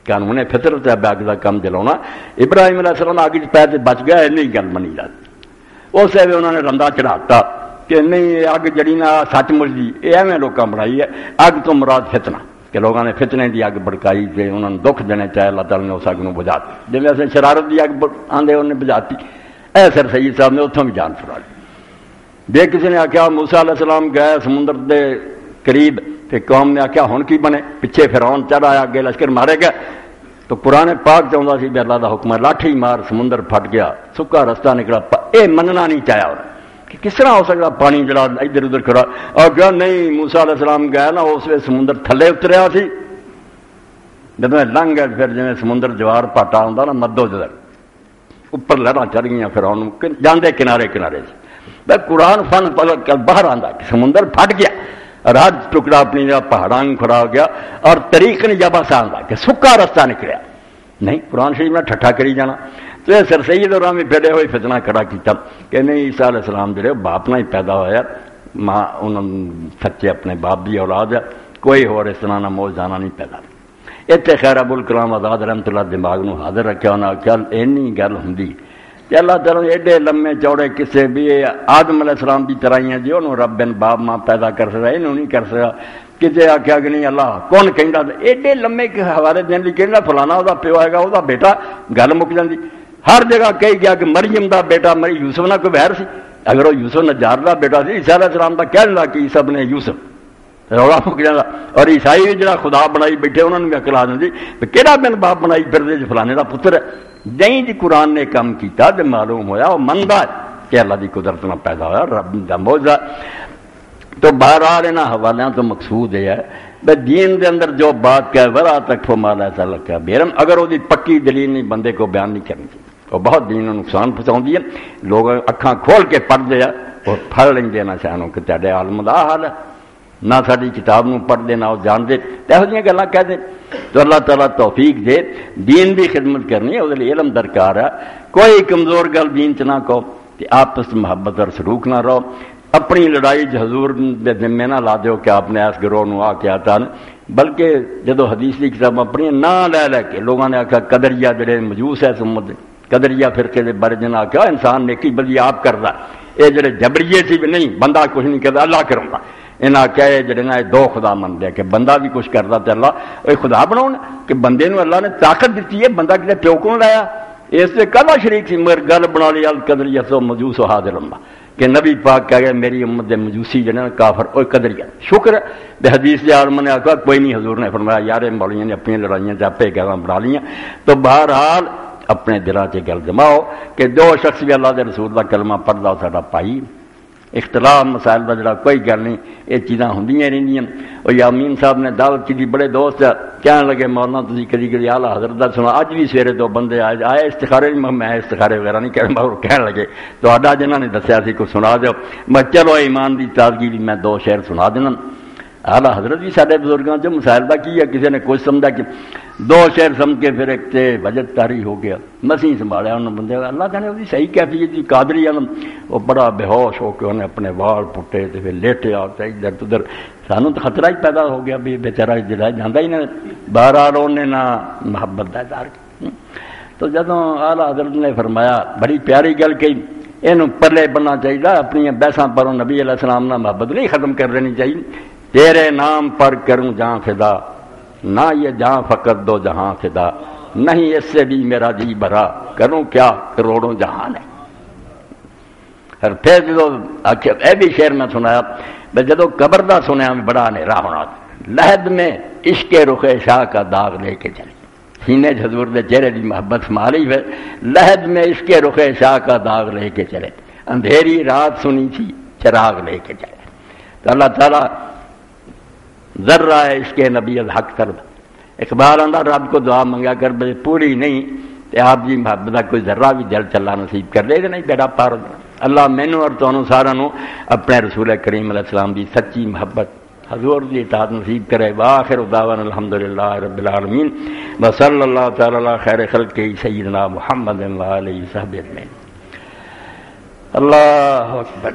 قانون فطرت ہے اگ کا کام جلاؤنا ابراہیم علیہ السلام اگ پہ بچ گیا نہیں گل منی جاتی اس بھی انہوں نے رندا چڑھاتا کہ نہیں اگ جڑی نہ سچ مچ دی یہ ایویں لوگوں بنائی ہے اگ تو مراد فتنہ کہ لوگوں نے فتنے کی اگ بڑکائی تے انہوں نے دکھ دینے چاہے اللہ تعالیٰ نے اس اگ بجھا دی جی اصل شرارت کی اگ آدھے انہیں بجھاتی اے سر سید صاحب نے اتوں بھی جان چھڑا لی جی کسی نے آخیا موسیٰ علیہ السلام گئے سمندر دے قریب پھر قوم نے آخیا ہن کی بنے پیچھے فرعون چڑھا آیا اگے لشکر مارے گئے تو قرآن پاک چاہتا سی بھی اللہ دا حکم ہے لاٹھی مار سمندر پھٹ گیا سکا رستہ نکلا اے مننا نہیں چاہیا کہ کس طرح ہو سکتا پانی جڑا ادھر ادھر کھڑا اور کیا نہیں موسیٰ علیہ السلام گئے نا اس وقت سمندر تھلے اتریا سی جب لنگ گئے پھر جی سمندر جوار پاٹا ہوں نا مدو جدھر اوپر لہراں چڑھ گئی فرعون جاندے کنارے کنارے سے بھائی قرآن فن پلک باہر آندا کہ سمندر پھٹ گیا اور ہر ٹکڑا اپنی جگہ پہاڑاں کھڑا ہو گیا اور طریق نہیں جب آسان آندا کہ سکا رستہ نکلیا نہیں قرآن شریف میں ٹھٹھا کری جانا تو یہ سر سید اور میں پھیڑے ہوئے فتنہ کھڑا کیتا کہ نہیں عیسیٰ علیہ السلام جڑے باپ نہ ہی پیدا ہوا ماں انہوں سچے اپنے باپ کی اولاد ہے کوئی اور اس طرح نہ موج جانا نہیں پیدا اتنے خیر ابوالکلام آزاد رحمت اللہ دماغ نو حاضر رکھا انہیں آخیا اینی گل ہوں کہ اللہ تعالیٰ ایڈے لمے چوڑے کسے بھی آدم علیہ السلام کی طرح ہی ہیں جی انہوں رب بن باپ ماں پیدا کر سکتا انہوں نہیں کر سکتا کسی آخیا کہ نہیں اللہ کون کہہ ایڈے لمے حوالے دن لی کہنا فلانا وہ پیو ہے گا وہ بیٹا گل مک جاتی ہر جگہ کہی گیا کہ مریم دا بیٹا مری یوسف نہ کوئی ویر سی اگر وہ یوسف نجار دا بیٹا سی عیسیٰ علیہ السلام کا کہہ دینا کہ عیسیٰ نے یوسف رولا مک جاتا اور عیسائی بھی جڑا خدا بنائی بیٹھے انہوں نے بھی اکل آ جاتی کہڑا بن باپ بنائی پھر فلانے کا پتر ہے جہیں جی قرآن نے کام کیتا تو معلوم ہویا وہ منگا کہ اللہ دی قدرت نہ پیدا ہوا رب دا موجزہ تو بہرحال انہاں حوالیاں تو مقصود ہے بے دین دے اندر جو بات کہے ورا تک فمالا تعالیٰ کا بیرم اگر وہ دی پکی دلیل نہیں بندے کو بیان نہیں کرنی چاہیے وہ بہت دین نقصان پہنچاؤں ہے لوگ اکھاں کھول کے پڑھ دے اور پھڑ لیں دینا چاہوں کہ تیرے عالم دا حال ہے نہ ساری کتاب نو پڑھ دے نہ وہ جان دے یہو جہاں گلاں کہہ دے تو اللہ تعالیٰ توفیق دے دین بھی خدمت کرنی ہے وہ علم درکار ہے کوئی کمزور گل دین چ نہ کہو کہ آپس محبت اور سلوک نہ رہو اپنی لڑائی حضور دے ذمے نہ لا دیو کہ آپ نے اس گروہ نو آ کے آتا بلکہ جدو حدیث کی کتاباں پڑھیاں نہ لے لے کے لوگوں نے آخیا قدریہ جڑے مجوس ہے سمت قدریہ فرقے کے بارے جنہیں آخیا انسان نیکی بدی آپ کرتا، یہ جڑے جبریے سی بھی نہیں بندہ کچھ نہیں کرتا اللہ کروں انہیں آخیا یہ جڑے نا دو خدا منتے ہیں کہ بندہ بھی کچھ کرتا تو اللہ یہ خدا بناؤ کہ بندے نو اللہ نے طاقت دیتی ہے، بندہ کتنے پیو کو لایا اس سے کلا شریک سی مگر گل بنا لی قدریہ سو مجوس و حاضر اللہ کہ نبی پاک کہہ گئے میری امت دے مجوسی جڑے نا کافر او قدریہ شکر ہے بے حدیث دے عالم نے آخیا کوئی نہیں، حضور نے فرمایا یار مولیاں نے اپنی لڑائیاں جاپے گاواں بنا لیاں تو بہرحال اپنے دلاں چ گل جماؤ کہ دو شخص بھی اللہ دے رسول دا کلمہ پڑھدا ساڈا پائی اختلاف مسائل کا جڑا کوئی گل نہیں یہ چیزاں ہوندیاں رہندیاں۔ اور یامین صاحب نے دعوت کی بڑے دوست کہنے لگے مولانا تسی کدی کدی اعلیٰ حضرت دا سنا اج بھی سویرے دو بندے آئے استخارے میں استخارے وغیرہ نہیں کہنا اور کہنے لگے تہاڈا جنہاں نے دسیا سی کوئی سنا دیو میں چلو ایمان دی تازگی بھی میں دو شعر سنا دینا۔ اعلیٰ حضرت بھی سارے بزرگاں چ مسائل کا کی ہے کسی نے کچھ سمجھا کہ دو شعر سمجھ کے پھر ایک تے وجد طاری ہو گیا مسیح سنبھالیا انہوں بندے اللہ جانے وہ صحیح کیفیت تھی قادری علم وہ بڑا بے ہوش ہو کے انہیں اپنے وال پٹے تو پھر لیٹے آتے ادھر ادھر سانوں تو خطرہ ہی پیدا ہو گیا بھی بیچارہ جڑا جانا ہی نہ بہرحال انہیں نہ محبت دا اظہار کی۔ تو جدوں اعلیٰ حضرت نے فرمایا بڑی پیاری گل کہی یہ پلے بننا چاہیے اپنی بحثاں پروں نبی علیہ السلام نہ محبت نہیں ختم کر دینی چاہیے تیرے نام پر کروں جہاں فدا نہ یہ جہاں فقط دو جہاں فدا نہیں اس سے بھی میرا جی بھرا کروں کیا کروڑوں جہان ہے۔ پھر جدو اے بھی شعر میں سنایا جدو قبر دا سنیا میں بڑا نیرا ہونا لہد میں عشق رخ شاہ کا داغ لے کے چلے سینے حضور دے چہرے دی محبت سمالی ہے لہد میں عشق رخ شاہ کا داغ لے کے چلے اندھیری رات سنی تھی چراغ لے کے چلے۔ تو اللہ تعالیٰ ذرہ ہے اس کے نبی الحق کر اقبال اندر رب کو دعا منگا کر پوری نہیں تو آپ جی محبت کا کوئی ذرہ بھی دل چلا نصیب کر دے گا نہیں بیڑا پار اللہ مینوں اور تانوں سارا اپنے رسول کریم علیہ السلام دی سچی محبت حضور دی اطاعت نصیب کرے وآخر دعوانا الحمدللہ رب العالمین وصلی اللہ تعالی علی خیر خلق سیدنا محمد وآلہ وصحبہ اجمعین۔ اللہ اکبر۔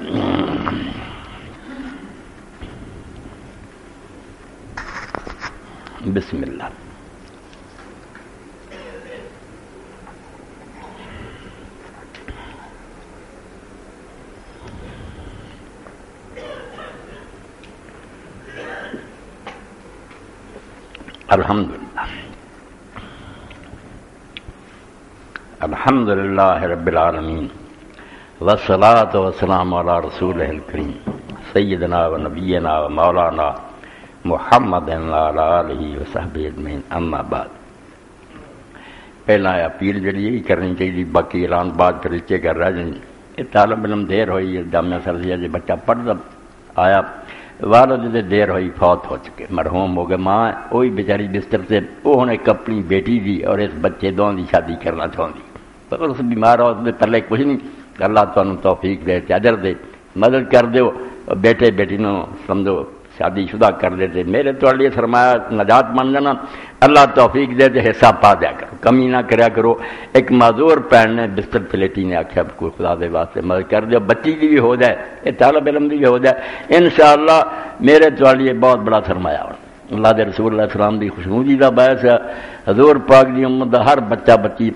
بسم اللہ۔ الحمدللہ الحمدللہ رب العالمین والصلاة والسلام علی رسولہ الکریم سیدنا و نبینا و مولانا محمد علی آلہ وصحبہ اجمعین اما بعد۔ پہلا اپیل جڑی یہی کرنی چاہیے باقی اعلان بعد پھر رچے کر رہ جائیں یہ طالب علم دیر ہوئی جامعہ سرزیہ جو بچہ پڑھتا آیا والد دے دیر ہوئی فوت ہو چکے مرحوم ہو گئے ماں وہی بیچاری بستر سے وہ ہن ایک اپنی بیٹی دی اور اس بچے دونوں دی شادی کرنا چاہتی پر اس بیمار ہو اس پلے کچھ نہیں اللہ تمہیں توفیق دے اجر دے مدد کر دیو بیٹے بیٹی نو سمجھو شادی شدہ کر دیتے میرے تو لیے سرمایہ نجات مان جانا اللہ توفیق دے تو حصہ پا دیا کرو کمی نہ کریا کرو۔ ایک معذور بھن نے بستر پلیٹی نے آخیا کوئی خدا دے واسطے مدد کر دیو بچی کی بھی ہو جائے یہ طالب علم کی بھی ہو جائے انشاءاللہ میرے تو لیے بہت بڑا سرمایہ ہو اللہ دے رسول اللہ السلام کی خوشنودی کا باعث ہے حضور پاک دی امت دا ہر بچہ بچی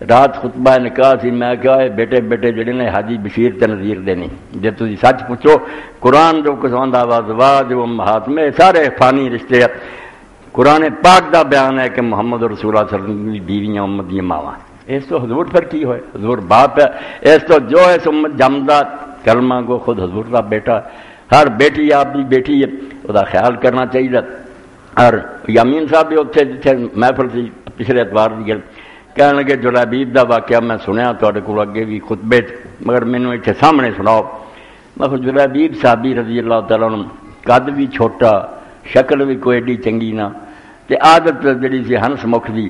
رات خطبہ نکاح سی میں کہا بیٹے بیٹے جڑے نے حاجی بشیر تے نذیر دے نہیں جے تسی سچ پوچھو قرآن جو کچھ آندا وازواج و امہات میں سارے فانی رشتے قرآن پاک دا بیان ہے کہ محمد رسول اللہ صلی اللہ علیہ وسلم کی بیویاں امت دی ماواں اس تو حضور پر کی ہوئے حضور باپ ہے اس تو جو ہے امت جمدہ کلمہ کو خود حضور کا بیٹا ہر بیٹی آپ کی بیٹی ہے وہ خیال کرنا چاہیے۔ اور یامین صاحب بھی اتنے جتنے محفل سی پچھلے اتوار کی گل کہنے لگے جلابیب دا واقعہ میں سنیا تھوڑے کو اگے بھی خطبے مگر مینوں اتنے سامنے سناؤ میں جلابیب صحابی رضی اللہ تعالیٰ عنہ قد بھی چھوٹا شکل بھی کوئی ایڈی چنگی نہ تے عادت جڑی سی ہنس مکھ دی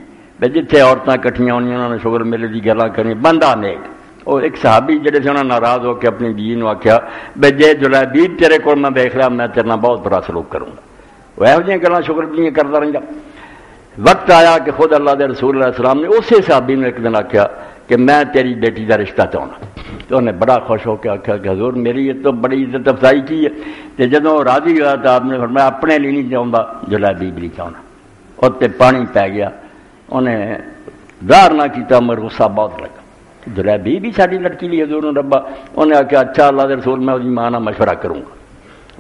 جتھے عورتاں کٹھیاں ہونی انہوں نے شغل میلے دی گلاں کرنی بندہ نیک اور ایک صحابی جڑے سے انہوں نے ناراض ہو کے اپنی بیوی نو آخیا بے جے جلابیب تیرے کو میں دیکھ لیا میں تیرے نال بہت برا سلوک کروں گا وہ یہو جہاں گلاں شغل بھی کرتا رہا۔ وقت آیا کہ خود اللہ دے رسول علیہ السلام نے اسی صحابی نے ایک دن آخیا کہ میں تیری بیٹی کا رشتہ چاہنا تو انہیں بڑا خوش ہو کے آخیا کہ حضور میری یہ تو بڑی عزت افزائی کی ہے. تو جدوں راضی ہوا تو آپ نے فرمایا اپنے لیے نہیں چاہتا جلیبی بھی نہیں چاہنا. اتنے پانی پی گیا, انہیں ظاہر نہ کیتا مگر غصہ بہت لگا. جلیبی بھی ساری لڑکی لی حضور ربا. انہیں آخیا اچھا اللہ کے رسول میں اس کی ماں نہ مشورہ کروں گا.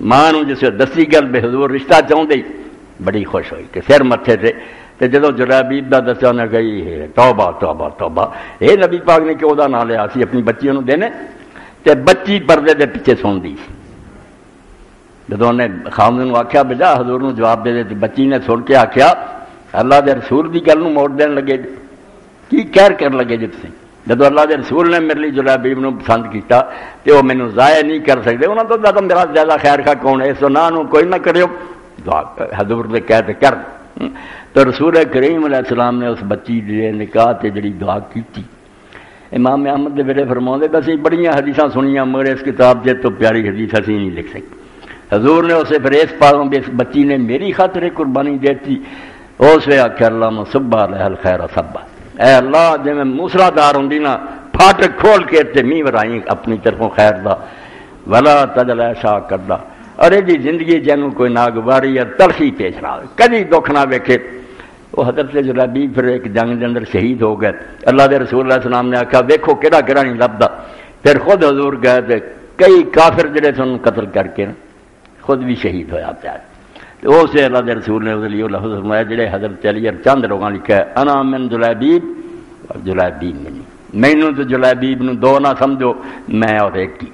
ماں نے جس دسی گل بے حضور رشتہ چاہتے ہی بڑی خوش ہوئی کہ سر متھے سے. تو جدو جلیبی کا دسیا انہیں کہی توبہ توبہ توبہ, یہ نبی پاک نے کیوں دا نام لیا سی اپنی بچی انہوں دینے. تو بچی پردے دے پیچھے سن دی. جدو انہیں خامد آخیا بجا حضور نو جواب دے دے, تو بچی نے سن کے آخیا اللہ دے رسول کی گل موڑ دین لگے کی کہر کر لگے جی تھی. جدو اللہ دے رسول نے میرے لیے جلیبی نو پسند کیتا تو وہ مینوں ضائع نہیں کر سکتے. انہوں تو زیادہ میرا زیادہ خیر خواہ کون ہے, سو نہ کوئی نہ کریو حضور نے کہتے کر. تو رسول کریم علیہ السلام نے اس بچی دے نکاح تے جڑی دعا کی. امام احمد دے ویلے فرماؤندے بس بڑیاں حدیثاں سنیاں مگر اس کتاب سے تو پیاری حدیث اسی نہیں لکھ سکتے. حضور نے اسے پھر اس پاسوں بھی اس بچی نے میری خاطر قربانی دیتی. اسے آخیا اللہ صبا علیہ الخیر صبا, اے اللہ جی میں موسلا دار ہوں نا پھاٹک کھول کے تے می ورائی اپنی طرفوں خیر دا ولا تجلا شاہ کردا. ارے جی زندگی جنوں کوئی ناگواری یا تلخی پیش نہ آئے, کدی دکھ نہ ویکھے. وہ حضرت جلیبی پھر ایک جنگ کے اندر شہید ہو گئے. اللہ دے رسول اللہ السلام نے آخیا ویکھو کہڑا کہڑا نہیں لبدا. پھر خود حضور گئے تھے کئی کافر جڑے سن قتل کر کے خود بھی شہید ہویا پیا. تو اسے اللہ دے رسول نے اس لیے لفظ فرمایا جڑے حضرت علی چند لوگوں نے لکھا ہے انا من جلیبیب اور جلیبیب منی, مینوں تو جلیبیب نو دو نہ سمجھو میں اور ایک ہی.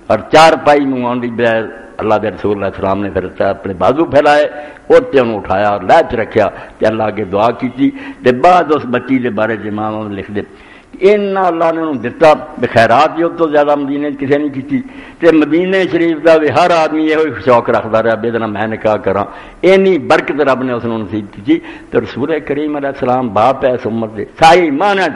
اور چار پائی منگاؤں دی بجائے اللہ دے رسول اللہ السلام نے پھر اپنے بازو پھیلائے, اوتے انہوں اٹھایا اور لہچ رکھیا تے اللہ کے دعا کی. تے بعد اس بچی دے بارے امام لکھ دے ان اللہ نے انہوں دتا بخیرات جو تو زیادہ مدینے کسی نہیں کی. تے مدینے شریف دا بھی ہر آدمی یہ شوق رکھتا رہا بے دنا میں نکاح کراں, اینی برکت رب نے اس نصیب کی. تو رسول کریم علیہ السلام باپ ہے اس امت دے سائی مانا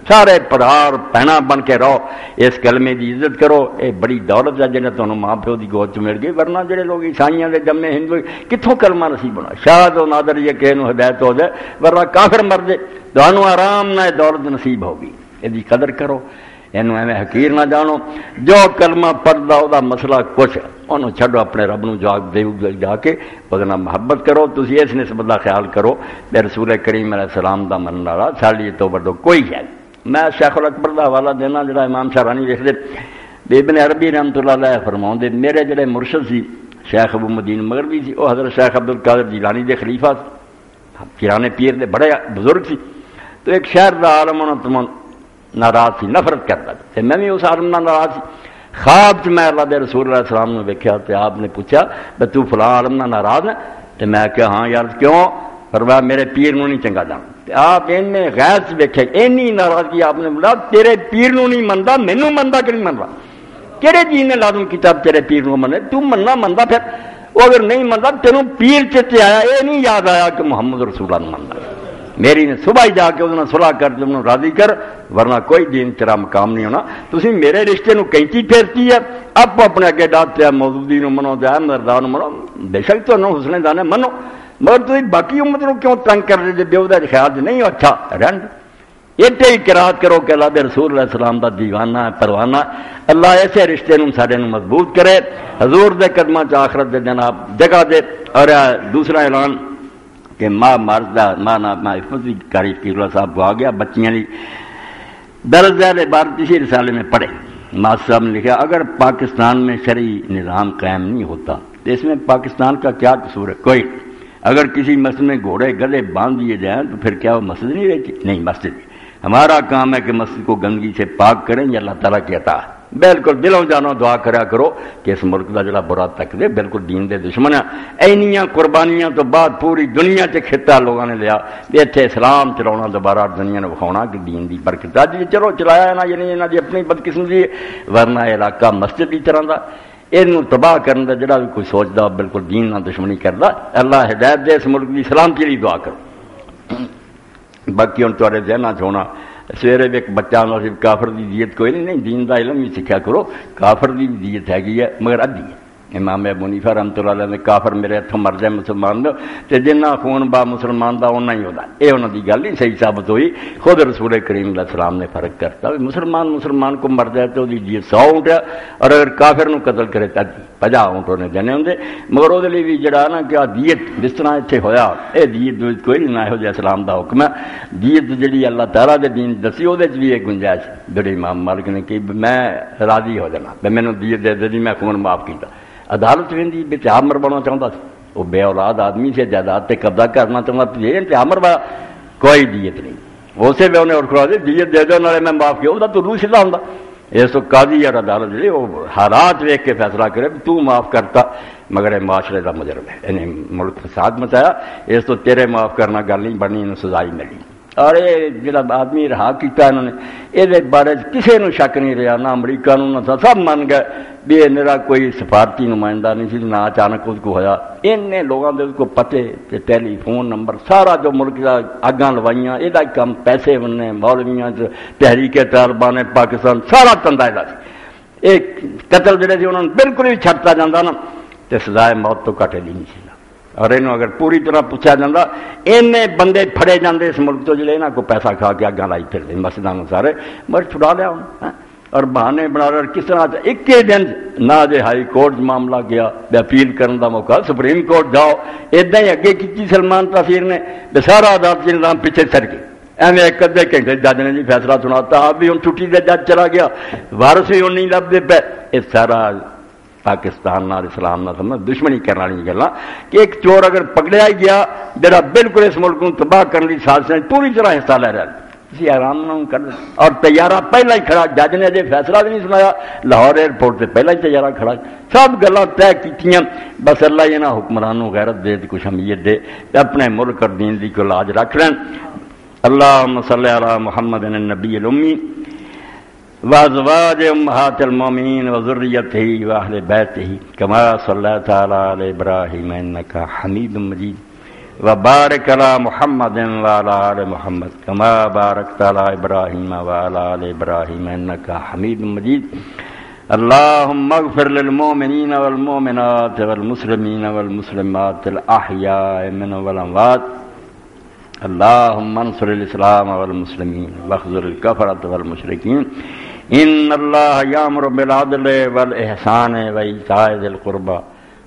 سارے پڑھار پہنا بن کے رہو, اس کلمے دی عزت کرو. یہ بڑی دولت ہے جنہیں تمہیں ماں پیو کی گود چ مل گئی, ورنہ جڑے لوگ عیسائیاں دے جمے ہندو کتوں کلمہ نصیب ہونا. شاید و نادر یہ کہ ہدایت ہو جائے, ورنہ کافر مر جائے. تمہیں آرام نہ دولت نصیب ہوگی. یہ قدر کرو, یہ ایویں حقیر نہ جانو. جو کلمہ پڑھتا وہ مسئلہ کچھ انہوں چھڈو, اپنے رب نو جا کے وہ محبت کرو. تسی اس نسبت کا خیال کرو کہ رسول کریم علیہ السلام دا منن والا ساڈی تو وڈو کوئی ہے. میں شیخ الاکبر دا حوالہ دینا جڑا امام شاہرانی لکھ دے ابن عربی رحمۃ اللہ علیہ فرماؤں دے میرے جڑے مرشد سی شیخ ابو مدین مغربی سی, وہ حضرت شیخ عبد القادر جیلانی دے خلیفہ پیرانے پیر دے بڑے بزرگ سی. تو ایک شہر دا عالم انہوں ناراض سی, نفرت کرتا تے میں بھی اس عالم نال ناراض سی. خواب میں اللہ دے رسول اللہ السلام نے ویکھیا تے آپ نے پوچھا کہ تو فلاں عالم نال ناراض ہے؟ تے میں کہا ہاں یار کیوں؟ فرمایا میرے پیر نو نہیں چنگا جان. آپ ان غیر سے ویکھے اینی ناراضگی آپ نے بولا تیرے پیر نو نہیں منتا مینوں منتا کہ نہیں منتا؟ کہڑے جی نے لازم کیا تیرے پیر نو منے؟ تو مننا منتا پھر وہ اگر نہیں منتا تینوں پیر چیتے آیا, یہ نہیں یاد آیا کہ محمد رسول اللہ منتا. میری نے صبح ہی جا کے انہوں نے صلح کر کے انہوں راضی کر, ورنہ کوئی دین تیرا مقام نہیں ہونا. تسی میرے رشتے نو کینچی پھیرتی ہے, اب اپنے اگے ڈالتے ہیں مودودی نو منو تے مردان نو منو. بے شک تو حسن دانے منو, مگر تھی باقی امت نو کیوں تنگ کر دے بے وجہ خیال نہیں اچھا رہن. ایڈے ہی قرات کرو کہ اللہ دے رسول علیہ السلام دا دیوانہ ہے پروانہ. اللہ ایسے رشتے نو سارے نو مضبوط کرے, حضور دے قدماں چ آخرت دے جناب جگہ دے. اور دوسرا اعلان کہ ماں مردا ماں حفظ کاری اللہ صاحب کو آ گیا بچیاں لی درج ذیل عبارت اسی رسالے میں پڑھے. ماں صاحب نے لکھا اگر پاکستان میں شرعی نظام قائم نہیں ہوتا تو اس میں پاکستان کا کیا قصور ہے؟ کوئی. اگر کسی مسجد میں گھوڑے گلے باندھ دیے جائیں تو پھر کیا وہ مسجد نہیں رہتی؟ نہیں مسجد. ہمارا کام ہے کہ مسجد کو گندگی سے پاک کریں, یہ اللہ تعالیٰ کی عطا ہے. بالکل دلوں جانو دعا کریا کرو کہ اس ملک کا جڑا برا تک دے بالکل دین دے دشمن ہے. اینیاں قربانیاں تو بعد پوری دنیا سے خطہ لوگوں نے لیا اتنے اسلام چلاؤنا دوبارہ دنیا نے وکھاؤنا کہ دین دی برکت جی چلو چلایا نا یعنی یہاں کی اپنی بدقسمتی ہے, ورنہ علاقہ مسجد کی طرح کا یہ تباہ کرنے کا جڑا بھی کوئی سوچتا بالکل دین نہ دشمنی کرتا. اللہ ہدایت دے اس ملک کی سلامتی لیے دعا کرو. باقی ہوں تھوڑے ذہن چھونا سویرے بھی ایک بچہ صرف کافر کی دیت کوئی نہیں, دین کا علم بھی سیکھا کرو. کافر کی بھی دیت ہے مگر ادھی ہے, امام ابو حنیفہ رحمۃ اللہ علیہ نے کافر میرے ہاتھوں مر جائے مسلمان دو تے جنہ خون با مسلمان دا اُنہ ہی ہوتا، یہ انہوں دی گل نہیں صحیح ثابت ہوئی۔ خود رسول کریم علیہ السلام نے فرق کرتا مسلمان کو مر جائے تو وہ جی 100 اونٹ ہے، اور اگر کافر نو قتل کرے تو 50 اونٹ انہیں دینے ہوں، مگر وہ بھی جڑا نا کہ دیت جس طرح اتنے ہویا یہ دیت کوئی نہیں، نہ یہو جہا اسلام دا حکم ہے۔ دیت جڑی اللہ تعالیٰ دے دین دسی وہ بھی ایک گنجائش جڑی امام مالک نے کہ میں راضی ہو جانا میں مینوں دیت دے دے میں خون معاف کیتا۔ عدالت ویندی انتہا مروانا چاہتا سی، وہ بے اولاد آدمی سے جائیداد تے قبضہ کرنا چاہتا تھی، انتہا مروا کوئی دیت نہیں، اسے بھی انہیں اٹھا دی دیت دے دو نالے میں معاف کیا، وہ تو روح سیدھا ہوں۔ اس تو قاضی اور عدالت جی وہ حالات ویکھ کے فیصلہ کرے تو معاف کرتا، مگر یہ معاشرے کا مجرم ہے، انہیں ملک فساد مچایا، اس تو تیرے معاف کرنا گل نہیں بنی، انہوں سزا ہی ملی۔ اور یہ جڑا آدمی رہا کیتا انہوں نے یہ بارے کسی نو شک نہیں رہا، نہ امریکہ نو نہ سب من گئے بھی یہ میرا کوئی سفارتی نمائندہ نہیں سی، نہ اچانک اس کو ہویا، ان لوگوں کے اس کو پتے ٹیلی فون نمبر سارا جو ملک کا اگاں لوائیاں یہ کام پیسے بننے مولویاں تحریک طالبان پاکستان سارا تندا یہ ایک قتل جڑے تھے انہوں نے بالکل بھی چھٹتا جاتا نا تو سزائے موت تو گھٹ دی نہیں سی، اور یہ اگر پوری طرح پوچھا جاتا این بندے پھڑے جاندے اس ملک تو جڑے کو پیسہ کھا کے اگاں لائی پھرتے مسجدوں سارے بس چھڑا لیا اور بہانے بنا رہے کس طرح ایک ہی دن نہ جے ہائی کورٹ معاملہ گیا اپیل کرنے کا موقع سپریم کورٹ جاؤ ادا ہی اگے کی سلمان تاثیر نے سارا عدالتی نظام پیچھے سر کے ایویں ایک ادھے گھنٹے جج نے جی فیصلہ سناتا، آپ بھی ہوں چھٹی دے جج چلا گیا، وارث بھی ہوں نہیں لبتے پے، یہ سارا پاکستان نال اسلام نہ سمجھ دشمنی کرنے والی گلاں کہ ایک چور اگر پکڑیا ہی گیا جڑا بالکل اس ملک کو تباہ کرنے کی سازش پوری طرح حصہ لے رہا اسی آرام نہ کر، اور طیارہ پہلا ہی کھڑا، جج نے اجے فیصلہ بھی نہیں سنایا، لاہور ایئرپورٹ سے پہلا ہی طیارہ کھڑا، سب گلاں طے کیتیاں، بس اللہ یہ نہ حکمرانوں غیرت دے کچھ اہمیت دے اپنے ملک اور دین دی کو لاج رکھ لین۔ اللہم صلی علی محمد النبی الامی وازواج امہات المومنین وذریتہ واہل بیتہ کما صلیت علی ابراہیم انک حمید مجید وبارک علی محمد وعلی آل محمد کما بارکت علی ابراہیم وعلی آل ابراہیم انک حمید مجید۔ اللہم اغفر للمؤمنین والمؤمنات والمسلمین والمسلمات الاحیاء منهم والاموات، اللہم انصر الاسلام والمسلمین واخذل الکفرۃ والمشرکین، ان اللہ یامر بالعدل والاحسان وایتاء ذی القربى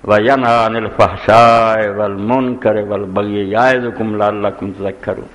وینہی عن الفحشاء والمنکر والبغی یعظکم لعلکم تذکرون۔